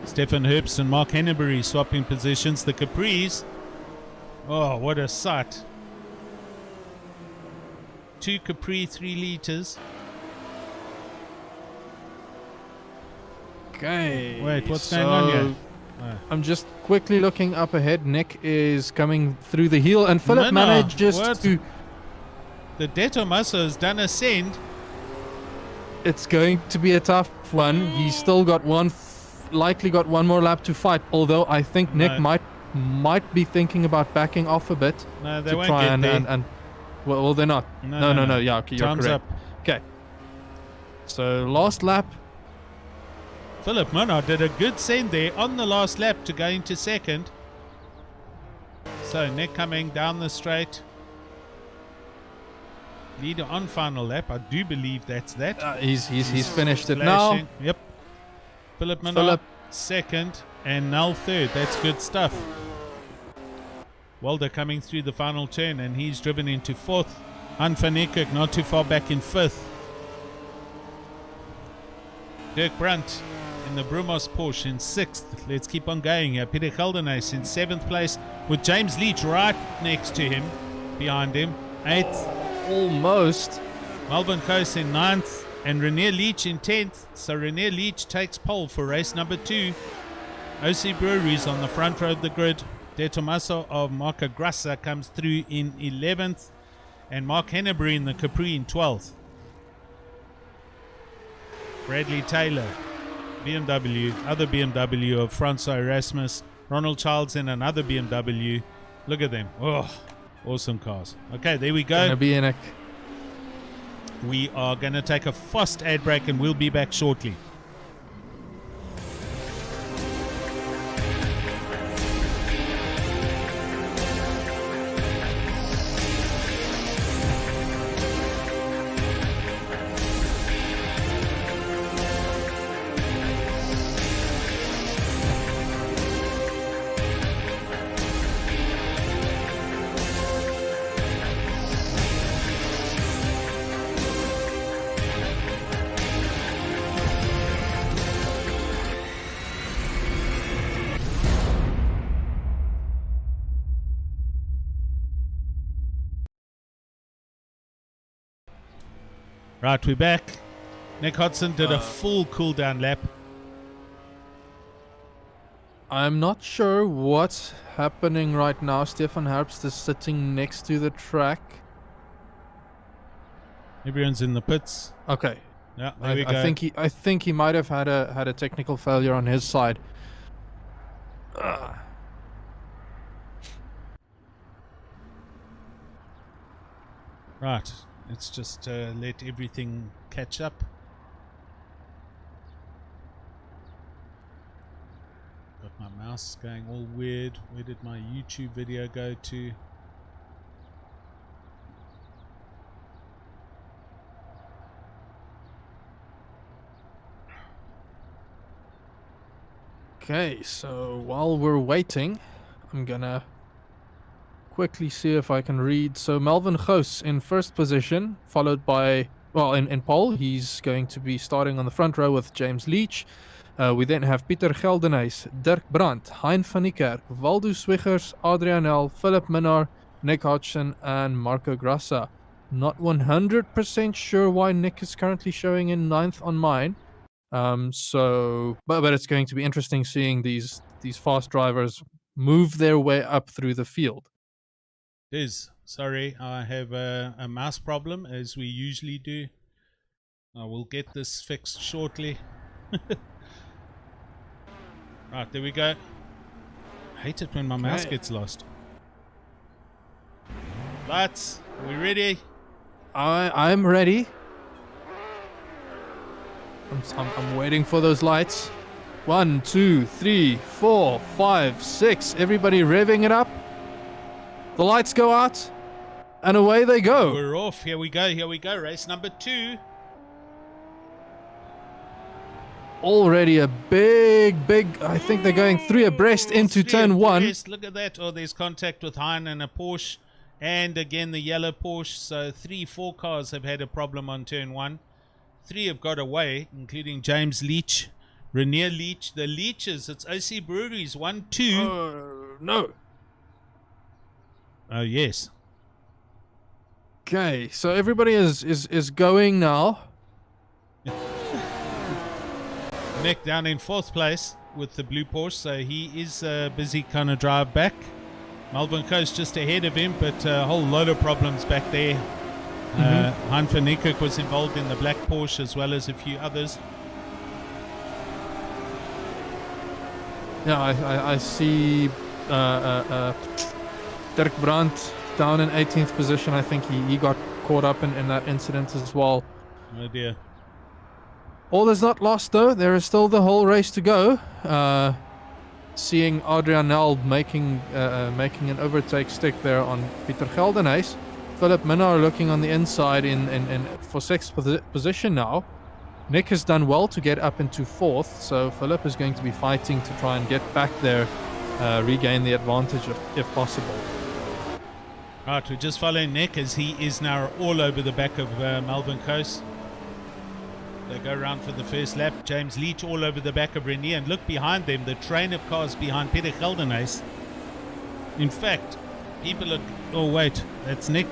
[SPEAKER 1] Stefan Herbst and Mark Henneberry swapping positions. The Capris. Oh, what a sight. 2 Capri 3 liters.
[SPEAKER 2] Okay.
[SPEAKER 1] Wait, what's going on here?
[SPEAKER 2] I'm just quickly looking up ahead. Nick is coming through the heel, and Philip manages to...
[SPEAKER 1] The De Tomaso has done a send.
[SPEAKER 2] It's going to be a tough one. He's still got likely got one more lap to fight, although I think Nick might be thinking about backing off a bit.
[SPEAKER 1] No, they
[SPEAKER 2] to
[SPEAKER 1] won't
[SPEAKER 2] try
[SPEAKER 1] get there.
[SPEAKER 2] and well, they're not. No. Yeah, okay, you're
[SPEAKER 1] Time's
[SPEAKER 2] correct.
[SPEAKER 1] up.
[SPEAKER 2] Okay. So last lap.
[SPEAKER 1] Philip Minard did a good send there on the last lap to go into second. So Nick coming down the straight. Leader on final lap. I do believe that's that.
[SPEAKER 2] He's finished it
[SPEAKER 1] flashing.
[SPEAKER 2] now.
[SPEAKER 1] Yep. Philip Minard second and Null third. That's good stuff. Walder coming through the final turn, and he's driven into 4th. Han van Niekerk not too far back in 5th. Dirk Brandt in the Brumos Porsche in 6th. Let's keep on going here. Pieter Geldenhuys in 7th place with James Leach right next to him, behind him. 8th.
[SPEAKER 2] Almost.
[SPEAKER 1] Melvin Goos in 9th and Renier Leach in 10th. So Renier Leach takes pole for race number 2. OC Breweries on the front row of the grid. De Tomaso of Marco Grassa comes through in 11th. And Mark Hennebury in the Capri in 12th. Bradley Taylor, BMW, other BMW of Francois Erasmus. Ronald Childs in another BMW. Look at them. Oh, awesome cars. Okay, there we go.
[SPEAKER 2] Gonna be in it.
[SPEAKER 1] We are going to take a fast ad break and we'll be back shortly. Right, we're back. Nick Hodson did a full cool-down lap.
[SPEAKER 2] I'm not sure what's happening right now. Stefan Herbst is sitting next to the track.
[SPEAKER 1] Everyone's in the pits.
[SPEAKER 2] Okay.
[SPEAKER 1] Yeah, there we go.
[SPEAKER 2] I think he might have had a technical failure on his side.
[SPEAKER 1] Right, let's just let everything catch up. Got my mouse going all weird. Where did my YouTube video go to?
[SPEAKER 2] Okay, so while we're waiting, I'm gonna quickly see if I can read. So Melvin Goos in first position, followed by, well, in pole, he's going to be starting on the front row with James Leach. We then have Pieter Geldenhuys, Dirk Brandt, Hein van Niekerk, Waldo Swiggers, Adrian L, Philip Minnaar, Nick Hodgson, and Marco Grassa. Not 100% sure why Nick is currently showing in 9th on mine. But it's going to be interesting seeing these fast drivers move their way up through the field.
[SPEAKER 1] It is. Sorry, I have a mouse problem, as we usually do. I will get this fixed shortly. Right, there we go. I hate it when my mouse gets lost. Lights, are we ready?
[SPEAKER 2] I'm ready. I'm waiting for those lights. 1, 2, 3, 4, 5, 6. Everybody revving it up. The lights go out, and away they go.
[SPEAKER 1] We're off. Here we go. Here we go. Race number 2.
[SPEAKER 2] Already a big. I think they're going 3 abreast into turn 1.
[SPEAKER 1] Look at that. Oh, there's contact with Hein and a Porsche, and again the yellow Porsche. So 4 cars have had a problem on turn 1. 3 have got away, including James Leach, Rainier Leach, the Leaches. It's OC Breweries. 1, 2.
[SPEAKER 2] No.
[SPEAKER 1] Oh yes.
[SPEAKER 2] Okay, so everybody is going now.
[SPEAKER 1] Nick down in 4th place with the blue Porsche, so he is busy kind of drive back. Melvin Coast just ahead of him, but a whole load of problems back there. Hein van Niekerk was involved in the black Porsche as well as a few others.
[SPEAKER 2] Yeah, I see Dirk Brandt down in 18th position. I think he got caught up in that incident as well.
[SPEAKER 1] Oh dear.
[SPEAKER 2] All is not lost though. There is still the whole race to go. Seeing Adrian L making an overtake stick there on Pieter Geldenhuys. Philip Minnaar looking on the inside for 6th position now. Nick has done well to get up into 4th, so Philip is going to be fighting to try and get back there, regain the advantage if possible.
[SPEAKER 1] Right, we're just following Nick as he is now all over the back of Melvin Coast. They go around for the first lap. James Leach all over the back of Renier, and look behind them, the train of cars behind Pieter Geldenhuys. In fact, people are... Oh wait, that's Nick.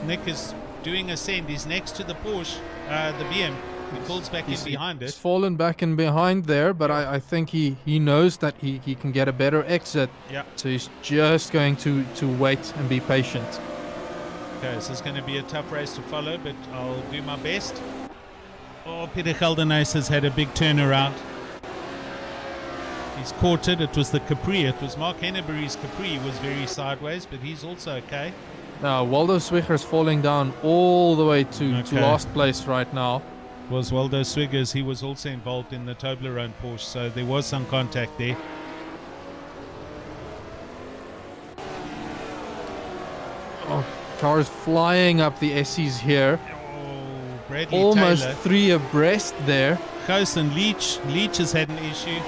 [SPEAKER 1] Nick is doing a send. He's next to the Porsche, the BM. He falls back in behind
[SPEAKER 2] He's
[SPEAKER 1] it.
[SPEAKER 2] fallen back in behind there, but I think he knows that he can get a better exit.
[SPEAKER 1] Yeah.
[SPEAKER 2] So he's just going to wait and be patient.
[SPEAKER 1] Okay, so it's going to be a tough race to follow, but I'll do my best. Oh, Peter Geldenhuys has had a big turnaround. He's caught it. It was the Capri. It was Mark Henneberry's Capri was very sideways, but he's also okay.
[SPEAKER 2] Now, Waldo Swigger's falling down all the way to last place right now.
[SPEAKER 1] Was Waldo Swiggers. He was also involved in the Toblerone Porsche, so there was some contact there.
[SPEAKER 2] Oh, cars flying up the Essies here.
[SPEAKER 1] Oh, Bradley
[SPEAKER 2] Almost
[SPEAKER 1] Taylor.
[SPEAKER 2] 3 abreast there.
[SPEAKER 1] Coast and Leach. Leach has had an issue.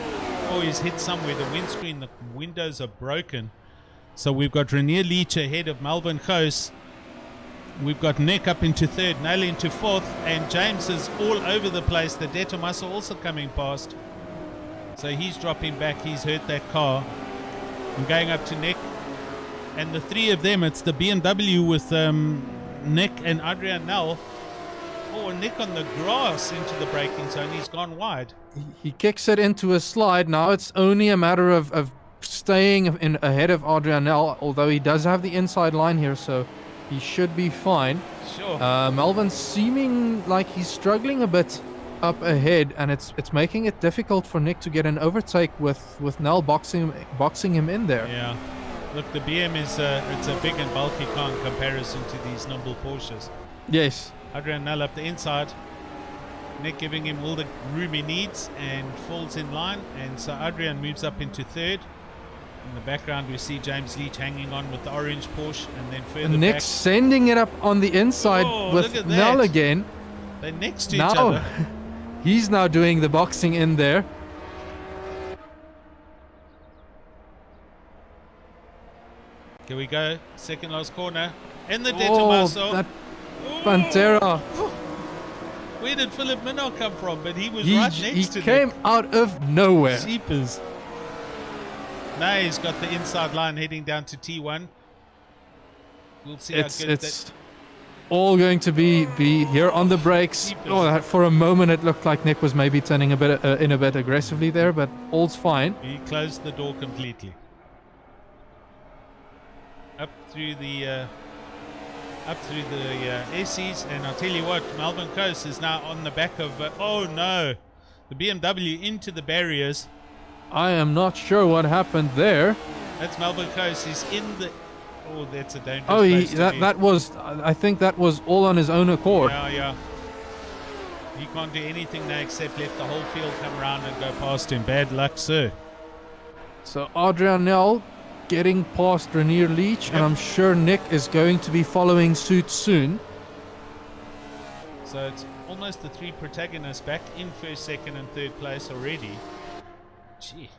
[SPEAKER 1] Oh, he's hit somewhere. The windscreen, the windows are broken. So we've got Renier Leach ahead of Melvin Coase. We've got Nick up into third, Nail into fourth, and James is all over the place. The Detomas are also coming past. So he's dropping back. He's hurt that car. I'm going up to Nick. And the three of them, it's the BMW with Nick and Adrian Nel. Oh, Nick on the grass into the braking zone. He's gone wide.
[SPEAKER 2] He kicks it into a slide. Now it's only a matter of staying in ahead of Adrianel, although he does have the inside line here, so he should be fine.
[SPEAKER 1] Sure.
[SPEAKER 2] Melvin's seeming like he's struggling a bit up ahead, and it's making it difficult for Nick to get an overtake with Nel boxing him in there.
[SPEAKER 1] Yeah. Look, the BM is it's a big and bulky car in comparison to these nimble Porsches.
[SPEAKER 2] Yes.
[SPEAKER 1] Adrian Nel up the inside. Nick giving him all the room he needs and falls in line, and so Adrian moves up into third. In the background we see James Leach hanging on with the orange Porsche, and then further
[SPEAKER 2] And Nick's
[SPEAKER 1] back
[SPEAKER 2] sending it up on the inside with Nel again.
[SPEAKER 1] they're next to each
[SPEAKER 2] Now
[SPEAKER 1] other.
[SPEAKER 2] he's now doing the boxing in there.
[SPEAKER 1] Here we go, second last corner, and the De Tomaso.
[SPEAKER 2] That Pantera.
[SPEAKER 1] Where did Philip Minnow come from? But he was
[SPEAKER 2] He
[SPEAKER 1] right next to
[SPEAKER 2] came
[SPEAKER 1] Nick.
[SPEAKER 2] out of nowhere.
[SPEAKER 1] Jeepers. Now he's got the inside line heading down to T1. We'll see how good
[SPEAKER 2] It's all going to be here on the brakes. Oh, for a moment it looked like Nick was maybe turning a bit in a bit aggressively there, but all's fine.
[SPEAKER 1] He closed the door completely. Up through the SCs, and I'll tell you what, Melvin Coase is now on the back of oh no, the BMW into the barriers.
[SPEAKER 2] I am not sure what happened there.
[SPEAKER 1] That's Melvin Coase. He's in the. Oh, that's a dangerous.
[SPEAKER 2] Oh,
[SPEAKER 1] place to be.
[SPEAKER 2] that was. I think that was all on his own accord.
[SPEAKER 1] Yeah. He can't do anything now except let the whole field come around and go past him. Bad luck, sir.
[SPEAKER 2] So Adrianel getting past Renier Leach, and I'm sure Nick is going to be following suit soon.
[SPEAKER 1] So it's almost the three protagonists back in first, second, and third place already. Gee,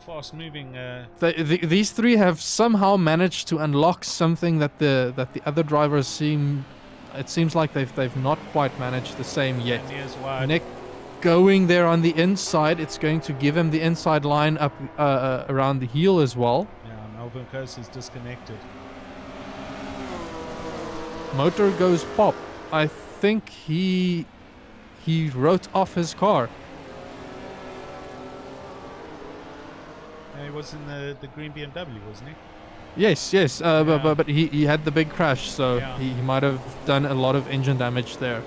[SPEAKER 1] fast moving.
[SPEAKER 2] These three have somehow managed to unlock something that the other drivers seem. It seems like they've not quite managed the same yet. Nick going there on the inside, it's going to give him the inside line up around the heel as well.
[SPEAKER 1] Yeah, Melvin Coase is disconnected.
[SPEAKER 2] Motor goes pop. I think he wrote off his car.
[SPEAKER 1] He was in the green BMW, wasn't he?
[SPEAKER 2] Yes. But he had the big crash, so he might have done a lot of engine damage there.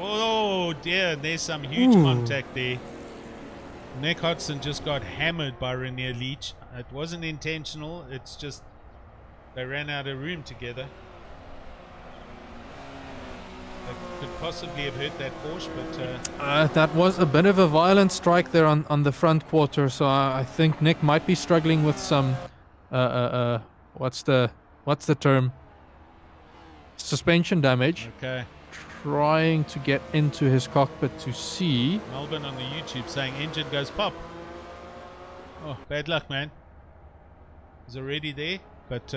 [SPEAKER 1] Oh dear, there's some huge contact there. Nick Hodgson just got hammered by Renier Leach. It wasn't intentional, it's just they ran out of room together. They could possibly have hurt that Porsche, but
[SPEAKER 2] that was a bit of a violent strike there on the front quarter, so I think Nick might be struggling with some what's the term? Suspension damage.
[SPEAKER 1] okay.
[SPEAKER 2] Trying to get into his cockpit to see.
[SPEAKER 1] Melbourne on the YouTube saying engine goes pop. Oh, bad luck, man. He's already there, but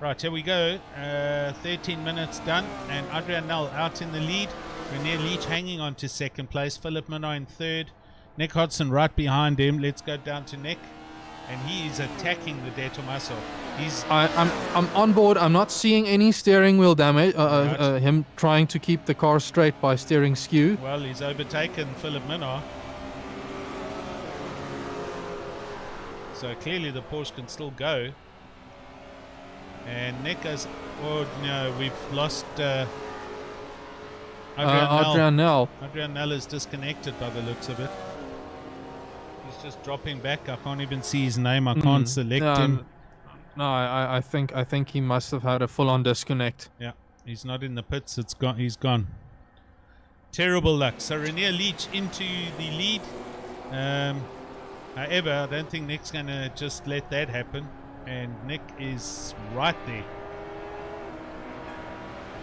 [SPEAKER 1] right, here we go. 13 minutes done, and Adrian Nel out in the lead. Renier Leach hanging on to second place. Philip Minnow in third. Nick Hodgson right behind him. Let's go down to Nick. and he is attacking the De Tomaso.
[SPEAKER 2] I'm on board. I'm not seeing any steering wheel damage.
[SPEAKER 1] Right.
[SPEAKER 2] Him trying to keep the car straight by steering skew.
[SPEAKER 1] Well, he's overtaken Philip Minnar. So clearly the Porsche can still go. And Nick has... Oh, no, we've lost...
[SPEAKER 2] Adrian Nell.
[SPEAKER 1] Adrian Nell is disconnected by the looks of it. He's just dropping back. I can't even see his name. I can't select him.
[SPEAKER 2] No, I think he must have had a full-on disconnect.
[SPEAKER 1] Yeah, he's not in the pits. It's gone. He's gone. Terrible luck. So Renier Leach into the lead. However, I don't think Nick's going to just let that happen. And Nick is right there.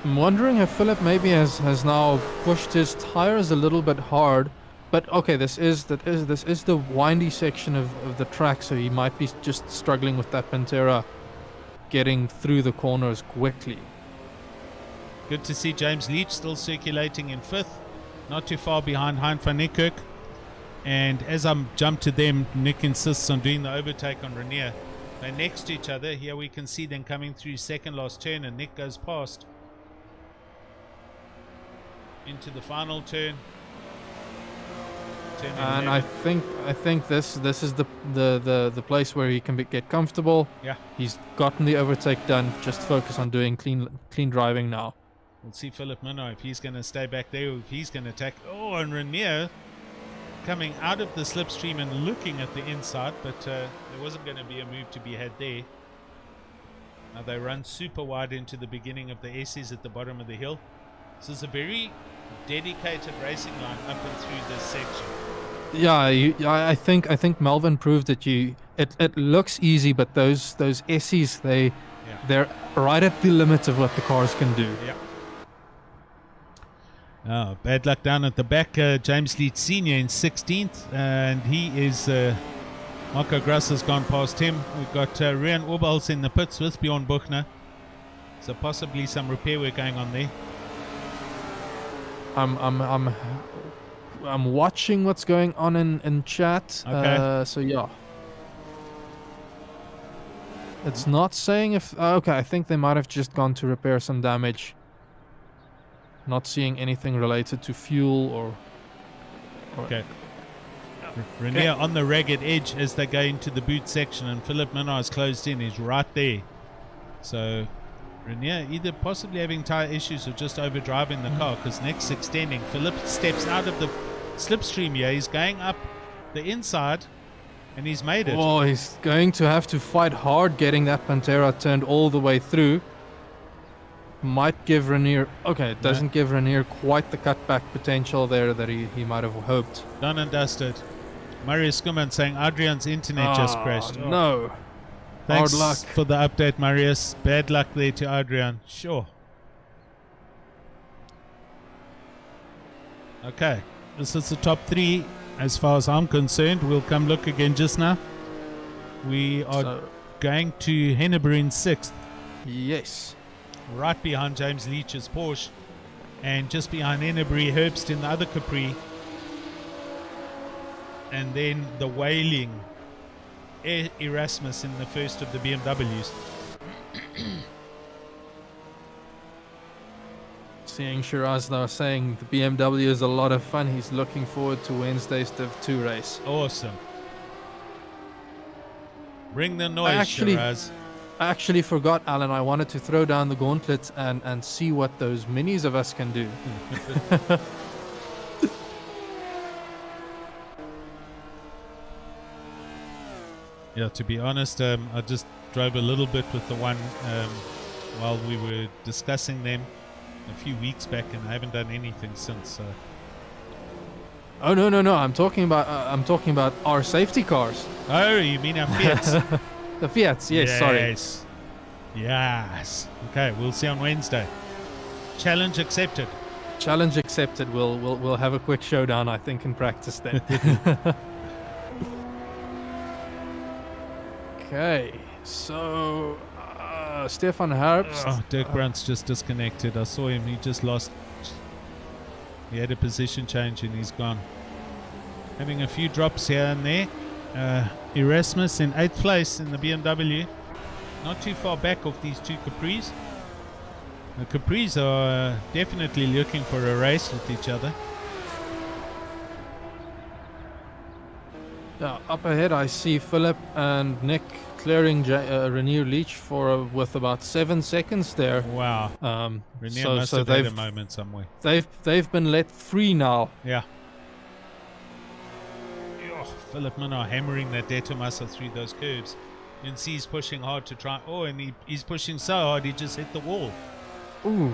[SPEAKER 2] I'm wondering if Philip maybe has now pushed his tires a little bit hard. But okay, this is the windy section of the track, so he might be just struggling with that Pantera getting through the corners quickly.
[SPEAKER 1] Good to see James Leach still circulating in 5th, not too far behind Hein van Niekerk. And as I jump to them, Nick insists on doing the overtake on Renier. They're next to each other. Here we can see them coming through second last turn, and Nick goes past into the final turn.
[SPEAKER 2] And I think this is the place where he can get comfortable.
[SPEAKER 1] Yeah.
[SPEAKER 2] He's gotten the overtake done. Just focus on doing clean driving now.
[SPEAKER 1] We'll see Philip Minnar if he's going to stay back there or if he's going to attack. Oh, and Renier coming out of the slipstream and looking at the inside, but there wasn't going to be a move to be had there. Now they run super wide into the beginning of the S's at the bottom of the hill. This is a very dedicated racing line up and through this section.
[SPEAKER 2] Yeah, I think Melvin proved that it looks easy, but those S's they're right at the limit of what the cars can do.
[SPEAKER 1] Yeah. Oh, bad luck down at the back. James Leach Senior in 16th, and he is Marco Grass has gone past him. We've got Rian Oberholz in the pits with Bjorn Buchner, so possibly some repair work going on there.
[SPEAKER 2] I'm watching what's going on in chat.
[SPEAKER 1] Okay.
[SPEAKER 2] So yeah, it's not saying if. Okay, I think they might have just gone to repair some damage. Not seeing anything related to fuel or
[SPEAKER 1] okay. Renier on the ragged edge as they go into the boot section, and Philip Minnar is closed in. He's right there. So Renier either possibly having tire issues or just overdriving the car, because Nick's extending. Philip steps out of the slipstream here. He's going up the inside, and he's made it.
[SPEAKER 2] Oh, he's going to have to fight hard getting that Pantera turned all the way through. Might give Renier... Okay, it doesn't give Renier quite the cutback potential there that he might have hoped.
[SPEAKER 1] Done and dusted. Marius Skuman saying Adrian's internet just crashed.
[SPEAKER 2] Oh, no.
[SPEAKER 1] Thanks
[SPEAKER 2] Hard luck.
[SPEAKER 1] for the update, Marius. Bad luck there to Adrian. Sure. Okay. This is the top 3 as far as I'm concerned. We'll come look again just now. We are going to Henneber in 6th.
[SPEAKER 2] Yes.
[SPEAKER 1] Right behind James Leach's Porsche, and just behind Hennebury Herbst in the other Capri, and then the wailing Erasmus in the first of the BMWs.
[SPEAKER 2] Seeing Shiraz now saying the BMW is a lot of fun. He's looking forward to Wednesday's Div 2 race.
[SPEAKER 1] Awesome. Bring the noise, Shiraz.
[SPEAKER 2] I actually forgot, Alan. I wanted to throw down the gauntlet and see what those minis of us can do.
[SPEAKER 1] Yeah, to be honest, I just drove a little bit with the one while we were discussing them a few weeks back, and I haven't done anything since.
[SPEAKER 2] Oh no! I'm talking about our safety cars.
[SPEAKER 1] Oh, you mean our Fiats?
[SPEAKER 2] The Fiats, yes, sorry.
[SPEAKER 1] Yes. Okay, we'll see on Wednesday. Challenge accepted.
[SPEAKER 2] Challenge accepted. We'll have a quick showdown, I think, in practice then. Okay, so Stefan Herbst.
[SPEAKER 1] Oh, Dirk Brandt's just disconnected. I saw him. He just lost. He had a position change and he's gone. Having a few drops here and there. Erasmus in 8th place in the BMW. Not too far back off these two Capris. The Capris are definitely looking for a race with each other.
[SPEAKER 2] Yeah, up ahead I see Philip and Nick clearing Renier Leach with about 7 seconds there.
[SPEAKER 1] Wow. Renier must have had a moment somewhere.
[SPEAKER 2] They've been let free now.
[SPEAKER 1] Yeah. Oh, Philip Minnar hammering that Detomasa through those curves. You can see he's pushing hard to try. Oh, and he's pushing so hard he just hit the wall.
[SPEAKER 2] Ooh.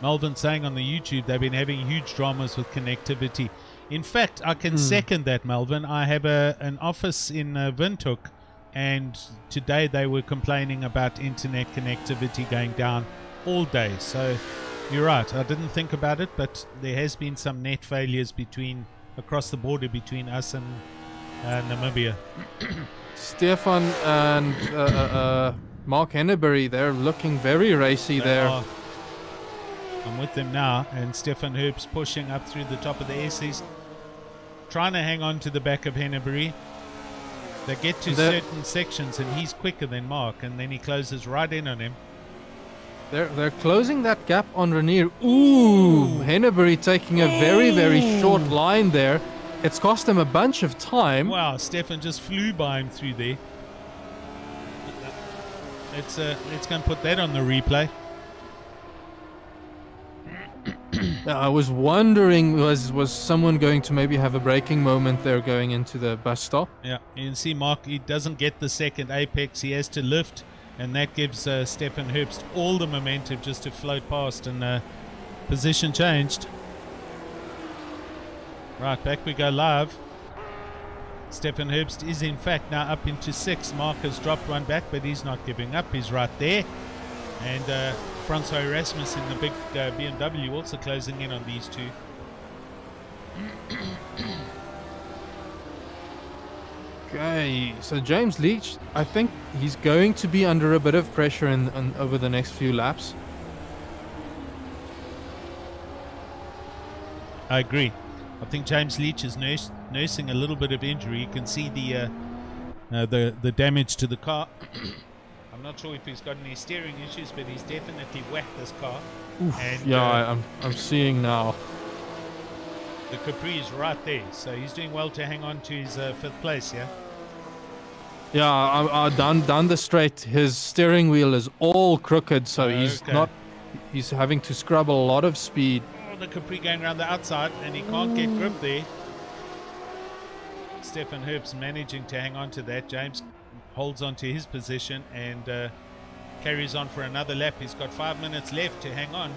[SPEAKER 1] Melvin saying on the YouTube they've been having huge dramas with connectivity. In fact, I can second that, Melvin. I have an office in Windhoek, and today they were complaining about internet connectivity going down all day. So you're right. I didn't think about it, but there has been some net failures across the border between us and Namibia.
[SPEAKER 2] Stefan and Mark Henneberry, they're looking very racy there.
[SPEAKER 1] I'm with them now, and Stefan Herbst pushing up through the top of the S's, trying to hang on to the back of Henneberry. They get to certain sections, and he's quicker than Mark, and then he closes right in on him.
[SPEAKER 2] They're closing that gap on Renier. Ooh, Henneberry taking a very, very short line there. It's cost him a bunch of time.
[SPEAKER 1] Wow, Stefan just flew by him through there. Let's go and put that on the replay.
[SPEAKER 2] I was wondering, was someone going to maybe have a braking moment there going into the bus stop?
[SPEAKER 1] Yeah, you can see Mark, he doesn't get the second apex. He has to lift, and that gives Stefan Herbst all the momentum just to float past, and position changed. Right, back we go live. Stefan Herbst is in fact now up into 6th. Mark has dropped one back, but he's not giving up. He's right there. And Francois Erasmus in the big BMW also closing in on these two.
[SPEAKER 2] Okay, so James Leach, I think he's going to be under a bit of pressure over the next few laps.
[SPEAKER 1] I agree. I think James Leach is nursing a little bit of injury. You can see the damage to the car. I'm not sure if he's got any steering issues, but he's definitely whacked this car.
[SPEAKER 2] Oof,
[SPEAKER 1] and,
[SPEAKER 2] yeah, I'm seeing now.
[SPEAKER 1] The Capri is right there, so he's doing well to hang on to his 5th place, yeah?
[SPEAKER 2] Yeah, down the straight, his steering wheel is all crooked, so he's having to scrub a lot of speed.
[SPEAKER 1] Oh, the Capri going around the outside, and he can't get grip there. Stefan Herbst managing to hang on to that. James holds on to his position and carries on for another lap. He's got 5 minutes left to hang on.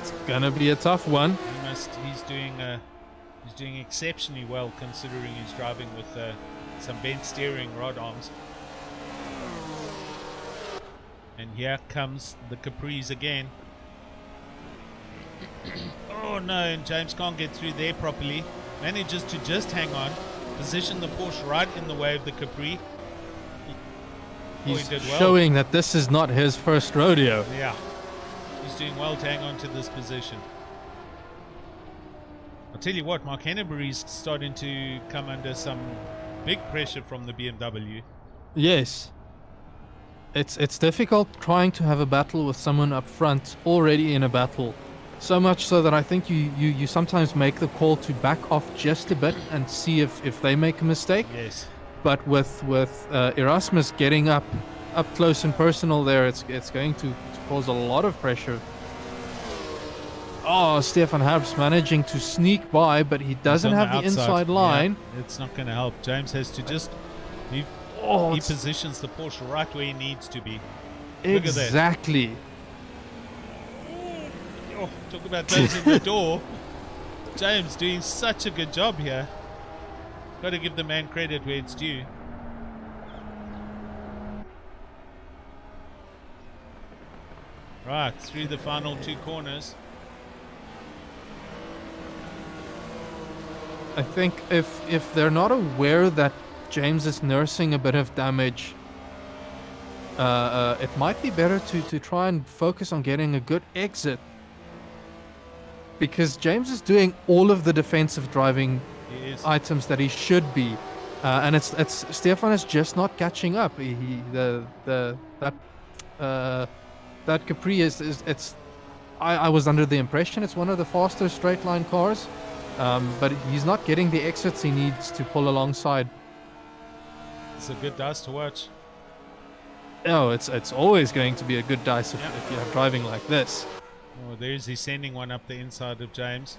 [SPEAKER 2] It's gonna be a tough one.
[SPEAKER 1] He's doing exceptionally well considering he's driving with some bent steering rod arms. And here comes the Capris again. Oh no, and James can't get through there properly. Manages to just hang on, position the Porsche right in the way of the Capri.
[SPEAKER 2] He's showing that this is not his first rodeo.
[SPEAKER 1] Yeah, he's doing well to hang on to this position. I'll tell you what, Mark Henneberry's starting to come under some big pressure from the BMW.
[SPEAKER 2] Yes. It's difficult trying to have a battle with someone up front already in a battle. So much so that I think you sometimes make the call to back off just a bit and see if they make a mistake.
[SPEAKER 1] Yes.
[SPEAKER 2] But with Erasmus getting up close and personal there, it's going to cause a lot of pressure. Oh, Stefan Herbst managing to sneak by, but he doesn't have the inside line.
[SPEAKER 1] Yeah, it's not going to help. James has to just... He positions the Porsche right where he needs to be. Look at that.
[SPEAKER 2] Exactly.
[SPEAKER 1] Oh, talk about closing the door. James doing such a good job here. Got to give the man credit where it's due. Right, through the final 2 corners.
[SPEAKER 2] I think if they're not aware that James is nursing a bit of damage, it might be better to try and focus on getting a good exit, because James is doing all of the defensive driving
[SPEAKER 1] He is.
[SPEAKER 2] items that he should be, and it's Stefan is just not catching up. That Capri is it's. I was under the impression it's one of the faster straight line cars, but he's not getting the exits he needs to pull alongside.
[SPEAKER 1] It's a good dice to watch.
[SPEAKER 2] Oh, it's always going to be a good dice if you have driving like this.
[SPEAKER 1] Oh, there's he sending one up the inside of James.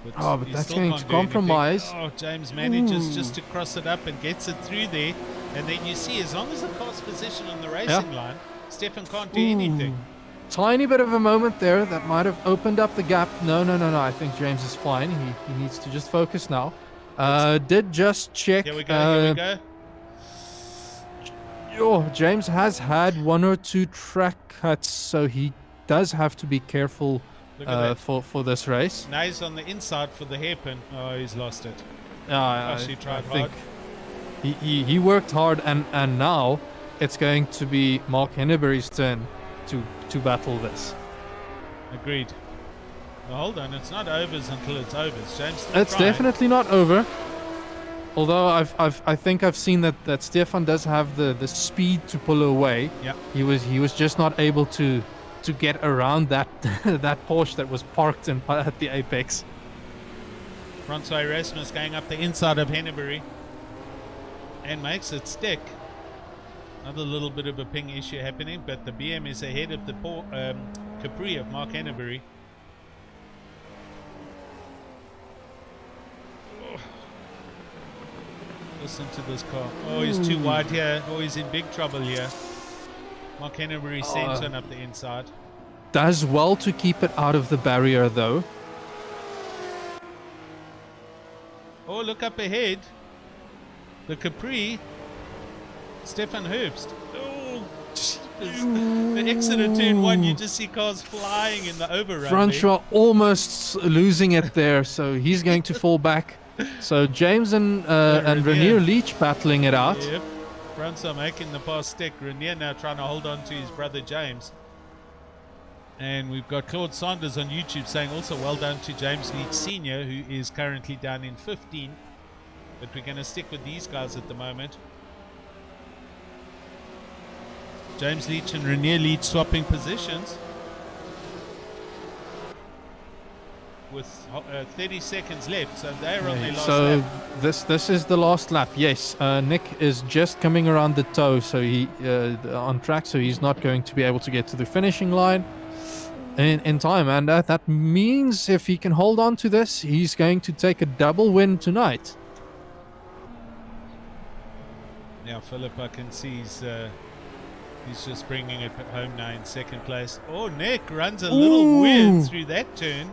[SPEAKER 2] But
[SPEAKER 1] he
[SPEAKER 2] that's
[SPEAKER 1] still
[SPEAKER 2] going
[SPEAKER 1] can't
[SPEAKER 2] to
[SPEAKER 1] do anything.
[SPEAKER 2] compromise.
[SPEAKER 1] Oh, James manages just to cross it up and gets it through there. And then you see, as long as the car's positioned on the racing line, Stefan can't do anything.
[SPEAKER 2] Tiny bit of a moment there that might have opened up the gap. No. I think James is fine. He needs to just focus now. Did just check.
[SPEAKER 1] Here we go.
[SPEAKER 2] James has had 1 or 2 track cuts, so he does have to be careful for this race.
[SPEAKER 1] Now he's on the inside for the hairpin. Oh, he's lost it.
[SPEAKER 2] He
[SPEAKER 1] tried hard.
[SPEAKER 2] He worked hard, and now it's going to be Mark Henneberry's turn to battle this.
[SPEAKER 1] Agreed. Well, hold on, it's not overs until it's overs. James.
[SPEAKER 2] It's definitely not over. Although I think I've seen that Stefan does have the speed to pull away.
[SPEAKER 1] Yeah.
[SPEAKER 2] He was just not able to get around that that Porsche that was parked at the apex.
[SPEAKER 1] Francois Erasmus going up the inside of Henneberry and makes it stick. Another little bit of a ping issue happening, but the BM is ahead of the Capri of Mark Henneberry. Listen to this car. Oh, he's too wide here. Oh, he's in big trouble here. Mark Henneberry sends one up the inside.
[SPEAKER 2] Does well to keep it out of the barrier, though.
[SPEAKER 1] Oh, look up ahead. The Capri. Stefan Herbst. Oh, jeepers. The exit of turn 1, you just see cars flying in the overrun.
[SPEAKER 2] Francois almost losing it there, so he's going to fall back. So James and Renier Leach battling it out.
[SPEAKER 1] Yep. Francois making the pass stick. Renier now trying to hold on to his brother James. And we've got Claude Sanders on YouTube saying also well done to James Leach Sr., who is currently down in 15th. But we're going to stick with these guys at the moment. James Leach and Renier Leach swapping positions. With 30 seconds left, so they're on their last lap.
[SPEAKER 2] So this is the last lap. Yes, Nick is just coming around the toe, so he on track, so he's not going to be able to get to the finishing line in time, and that means if he can hold on to this, he's going to take a double win tonight.
[SPEAKER 1] Now Philip, I can see he's just bringing it home now in second place. Oh, Nick runs a little weird through that turn.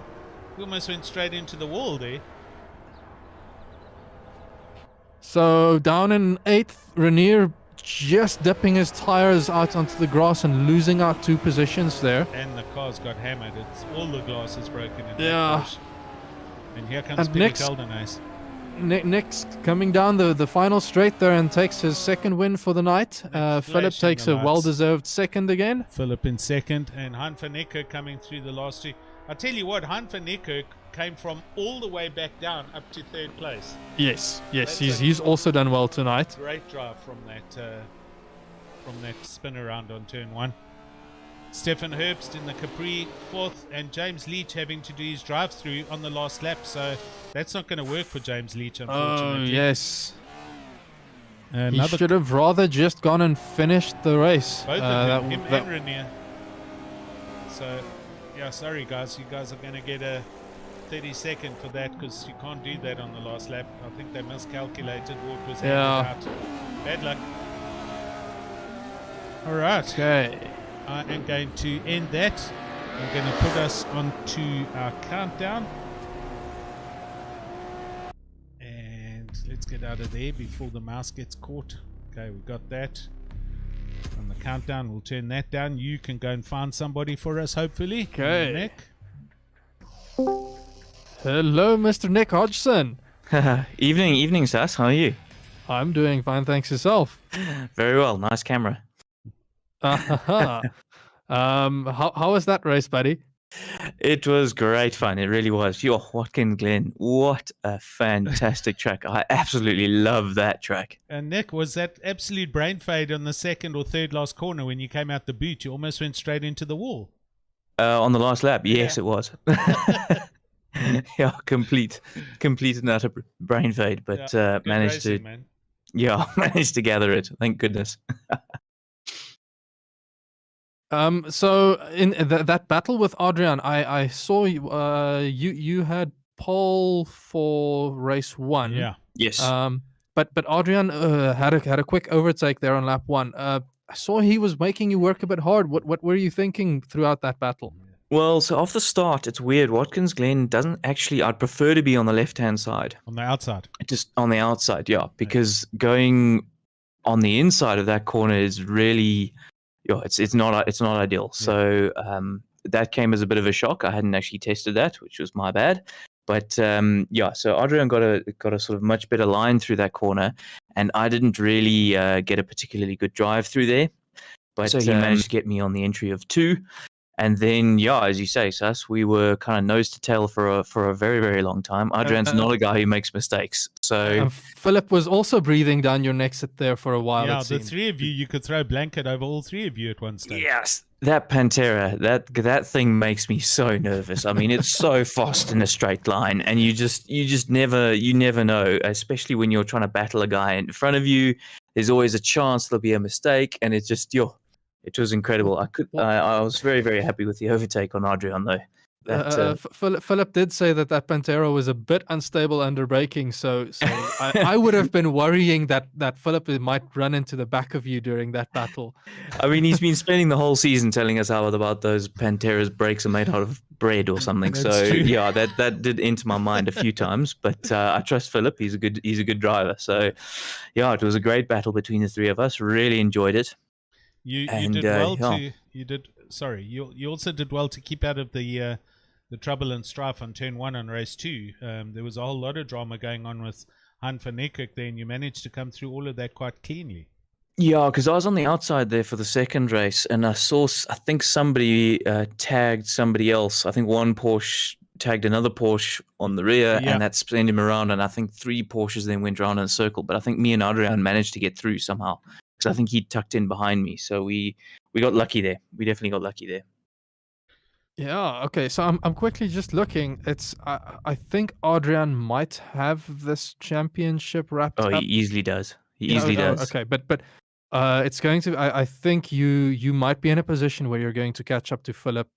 [SPEAKER 1] He almost went straight into the wall there.
[SPEAKER 2] So down in 8th, Renier just dipping his tires out onto the grass and losing out 2 positions there.
[SPEAKER 1] And the car's got hammered. It's all the glass is broken in
[SPEAKER 2] Yeah.
[SPEAKER 1] that Porsche. And here comes Peter Keldernace.
[SPEAKER 2] Nick's coming down the final straight there and takes his second win for the night. Philip takes a well-deserved second again.
[SPEAKER 1] Philip in second, and Han van Niekerk coming through the last 2. I tell you what, Han van Niekerk came from all the way back down up to 3rd place.
[SPEAKER 2] Yes, he's also done well tonight.
[SPEAKER 1] Great drive from that spin around on turn 1. Stefan Herbst in the Capri 4th, and James Leach having to do his drive-through on the last lap, so that's not going to work for James Leach, unfortunately.
[SPEAKER 2] Oh, yes. He should have rather just gone and finished the race.
[SPEAKER 1] Both of them, him and Renier. So, yeah, sorry guys, you guys are going to get a 30-second for that, because you can't do that on the last lap. I think they miscalculated what was handed out. Bad luck. All right.
[SPEAKER 2] Okay.
[SPEAKER 1] I am going to end that. I'm going to put us onto our countdown. And let's get out of there before the mouse gets caught. Okay, we got that. On the countdown, we'll turn that down. You can go and find somebody for us, hopefully.
[SPEAKER 2] Okay.
[SPEAKER 1] Nick.
[SPEAKER 2] Hello, Mr. Nick Hodgson.
[SPEAKER 4] Evening, Sass. How are you?
[SPEAKER 2] I'm doing fine, thanks yourself.
[SPEAKER 4] Very well. Nice camera.
[SPEAKER 2] How was that race, buddy?
[SPEAKER 4] It was great fun. It really was. Yo, Watkins Glen, what a fantastic track. I absolutely love that track.
[SPEAKER 1] And Nick, was that absolute brain fade on the second or third last corner when you came out the boot? You almost went straight into the wall.
[SPEAKER 4] On the last lap, yes, it was. Yeah, complete and utter brain fade, but managed
[SPEAKER 1] racing,
[SPEAKER 4] to,
[SPEAKER 1] man.
[SPEAKER 4] yeah, managed to gather it. Thank goodness.
[SPEAKER 2] So in that battle with Adrian, I saw you had pole for race 1.
[SPEAKER 1] Yeah.
[SPEAKER 4] Yes.
[SPEAKER 2] But Adrian had a quick overtake there on lap 1. I saw he was making you work a bit hard. What were you thinking throughout that battle?
[SPEAKER 4] Well, so off the start, it's weird. Watkins Glen doesn't actually. I'd prefer to be on the left-hand side.
[SPEAKER 1] On the outside.
[SPEAKER 4] Just on the outside, yeah, because going on the inside of that corner is really, it's not ideal.
[SPEAKER 1] Yeah.
[SPEAKER 4] So that came as a bit of a shock. I hadn't actually tested that, which was my bad. But so Adrian got a sort of much better line through that corner, and I didn't really get a particularly good drive through there. But so he managed to get me on the entry of 2. And then, as you say, Sus, we were kind of nose to tail for a very, very long time. Adrian's not a guy who makes mistakes. So
[SPEAKER 2] Philip was also breathing down your necks there for a while.
[SPEAKER 1] Yeah,
[SPEAKER 2] it
[SPEAKER 1] the
[SPEAKER 2] seemed.
[SPEAKER 1] 3 of you could throw a blanket over all 3 of you at one stage.
[SPEAKER 4] yes, that Pantera, that thing makes me so nervous. I mean, it's so fast in a straight line, and you just never know, especially when you're trying to battle a guy in front of you. There's always a chance there'll be a mistake, and it's just It was incredible. I was very, very happy with the overtake on Adrian, though.
[SPEAKER 2] Philip did say that Pantera was a bit unstable under braking, so I would have been worrying that Philip might run into the back of you during that battle.
[SPEAKER 4] I mean, he's been spending the whole season telling us how about those Pantera's brakes are made out of bread or something. So
[SPEAKER 1] true.
[SPEAKER 4] yeah, that did enter my mind a few times. But I trust Philip. He's a good driver. So yeah, it was a great battle between the 3 of us. Really enjoyed it.
[SPEAKER 1] You did well you also did well to keep out of the trouble and strife on turn 1 on race 2. There was a whole lot of drama going on with Han van Niekerk there, and you managed to come through all of that quite cleanly.
[SPEAKER 4] Yeah, because I was on the outside there for the second race, and I think somebody tagged somebody else. I think one Porsche tagged another Porsche on the rear, and that spun him around, and I think 3 Porsches then went around in a circle. But I think me and Adrian managed to get through somehow, because I think he tucked in behind me. So we got lucky there. We definitely got lucky there.
[SPEAKER 2] Yeah. Okay. So I'm quickly just looking. I think Adrian might have this championship wrapped up.
[SPEAKER 4] Oh, he easily does. He easily does.
[SPEAKER 2] Okay, but it's going to. I think you might be in a position where you're going to catch up to Philip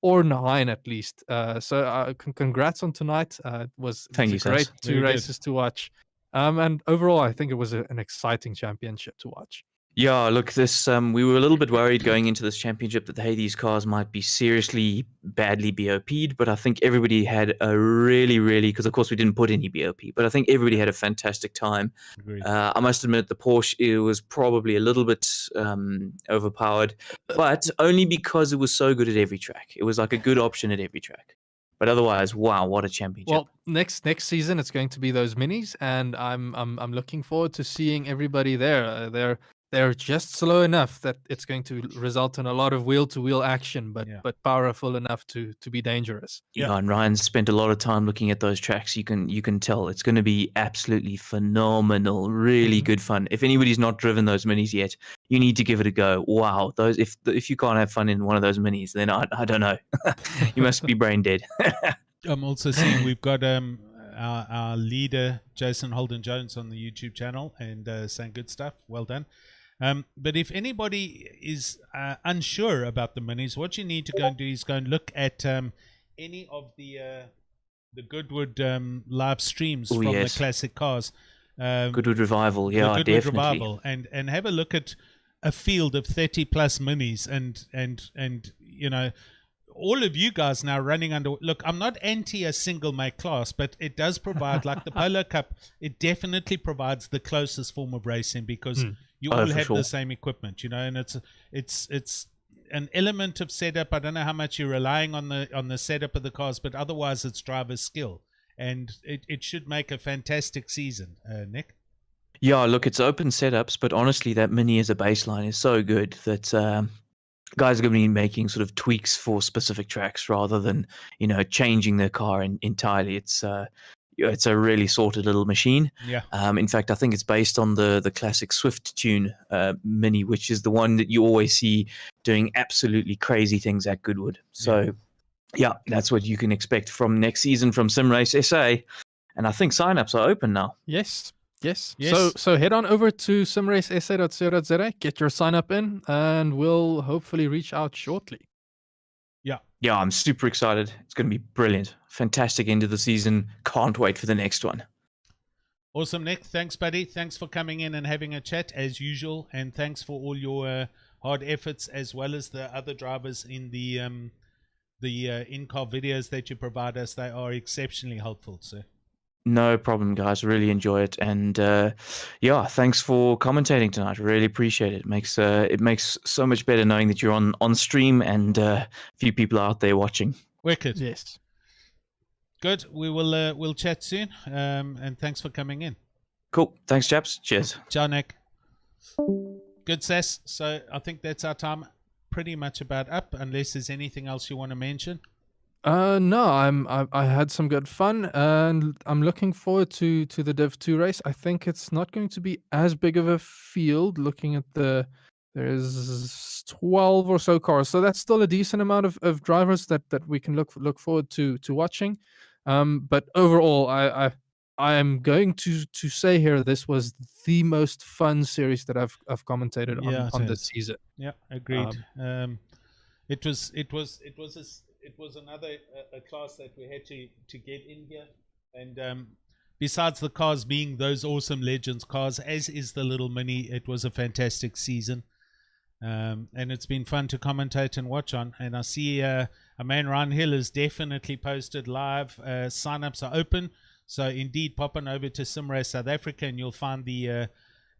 [SPEAKER 2] or Nine at least. So congrats on tonight. It was
[SPEAKER 4] Thank you,
[SPEAKER 2] great
[SPEAKER 4] Sas.
[SPEAKER 2] 2 races to watch. And overall, I think it was an exciting championship to watch.
[SPEAKER 4] Yeah, look, this we were a little bit worried going into this championship that these cars might be seriously badly BOP'd, but I think everybody had a really, because of course we didn't put any BOP, but I think everybody had a fantastic time. I must admit the Porsche, it was probably a little bit overpowered, but only because it was so good at every track. It was like a good option at every track. But otherwise, wow, what a championship!
[SPEAKER 2] Well, next season it's going to be those minis, and I'm looking forward to seeing everybody there. They're just slow enough that it's going to result in a lot of wheel-to-wheel action, but powerful enough to be dangerous.
[SPEAKER 4] Yeah, and Ryan spent a lot of time looking at those tracks. You can tell it's going to be absolutely phenomenal, really good fun. If anybody's not driven those minis yet, you need to give it a go. Wow, those if you can't have fun in one of those minis, then I don't know. You must be brain dead.
[SPEAKER 1] I'm also seeing we've got our leader Jason Holden Jones on the YouTube channel and saying good stuff. Well done. But if anybody is unsure about the minis, what you need to go and do is go and look at any of the Goodwood live streams from the classic cars.
[SPEAKER 4] Goodwood Revival, yeah,
[SPEAKER 1] Goodwood
[SPEAKER 4] definitely.
[SPEAKER 1] Revival, and have a look at a field of 30 plus minis, and you know, all of you guys now running under. Look, I'm not anti a single make class, but it does provide, like the Polo Cup, it definitely provides the closest form of racing because you all have the same equipment, you know, and it's an element of setup. I don't know how much you're relying on the setup of the cars, but otherwise it's driver skill, and it should make a fantastic season, Nick.
[SPEAKER 4] Yeah, look, it's open setups, but honestly, that mini as a baseline is so good that guys are going to be making sort of tweaks for specific tracks rather than changing their car entirely. It's a really sorted little machine.
[SPEAKER 1] Yeah.
[SPEAKER 4] In fact, I think it's based on the classic Swift Tune Mini, which is the one that you always see doing absolutely crazy things at Goodwood. So, yeah, that's what you can expect from next season from SimRace SA. And I think signups are open now.
[SPEAKER 2] Yes.
[SPEAKER 1] Yes.
[SPEAKER 2] So head on over to simracesa.co.za, get your sign up in, and we'll hopefully reach out shortly.
[SPEAKER 4] Yeah, I'm super excited. It's going to be brilliant. Fantastic end of the season. Can't wait for the next one.
[SPEAKER 1] Awesome, Nick. Thanks, buddy. Thanks for coming in and having a chat as usual. And thanks for all your hard efforts, as well as the other drivers in the in-car videos that you provide us. They are exceptionally helpful, sir.
[SPEAKER 4] No problem, guys. Really enjoy it. And yeah, thanks for commentating tonight. Really appreciate it. It makes so much better knowing that you're on stream and a few people out there watching.
[SPEAKER 1] Wicked.
[SPEAKER 2] Yes.
[SPEAKER 1] Good. We'll chat soon. And thanks for coming in.
[SPEAKER 4] Cool. Thanks, chaps. Cheers.
[SPEAKER 1] Ciao, Nick. Good, Sass. So I think that's our time pretty much about up, unless there's anything else you want to mention.
[SPEAKER 2] No, I had some good fun, and I'm looking forward to the Div 2 race. I think it's not going to be as big of a field. Looking at there's 12 or so cars, so that's still a decent amount of drivers that we can look forward to watching. But overall, I am going to say here this was the most fun series that I've commentated on this season.
[SPEAKER 1] Yeah, agreed. It was another a class that we had to get in here, and besides the cars being those awesome Legends cars, as is the little mini, it was a fantastic season, and it's been fun to commentate and watch on. And I see a man Ryan Hill has definitely posted live. Sign-ups are open, so indeed pop on over to SimRace South Africa and you'll find the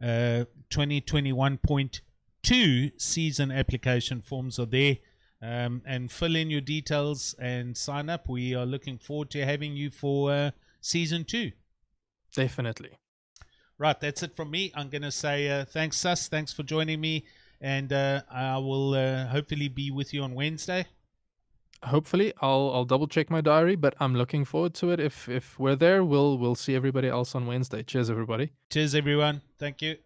[SPEAKER 1] 2021.2 season application forms are there. And fill in your details and sign up. We are looking forward to having you for season 2.
[SPEAKER 2] Definitely.
[SPEAKER 1] Right, that's it from me. I'm going to say thanks, Sus. Thanks for joining me. And I will hopefully be with you on Wednesday.
[SPEAKER 2] Hopefully. I'll double check my diary, but I'm looking forward to it. If we're there, we'll see everybody else on Wednesday. Cheers, everybody.
[SPEAKER 1] Cheers, everyone. Thank you.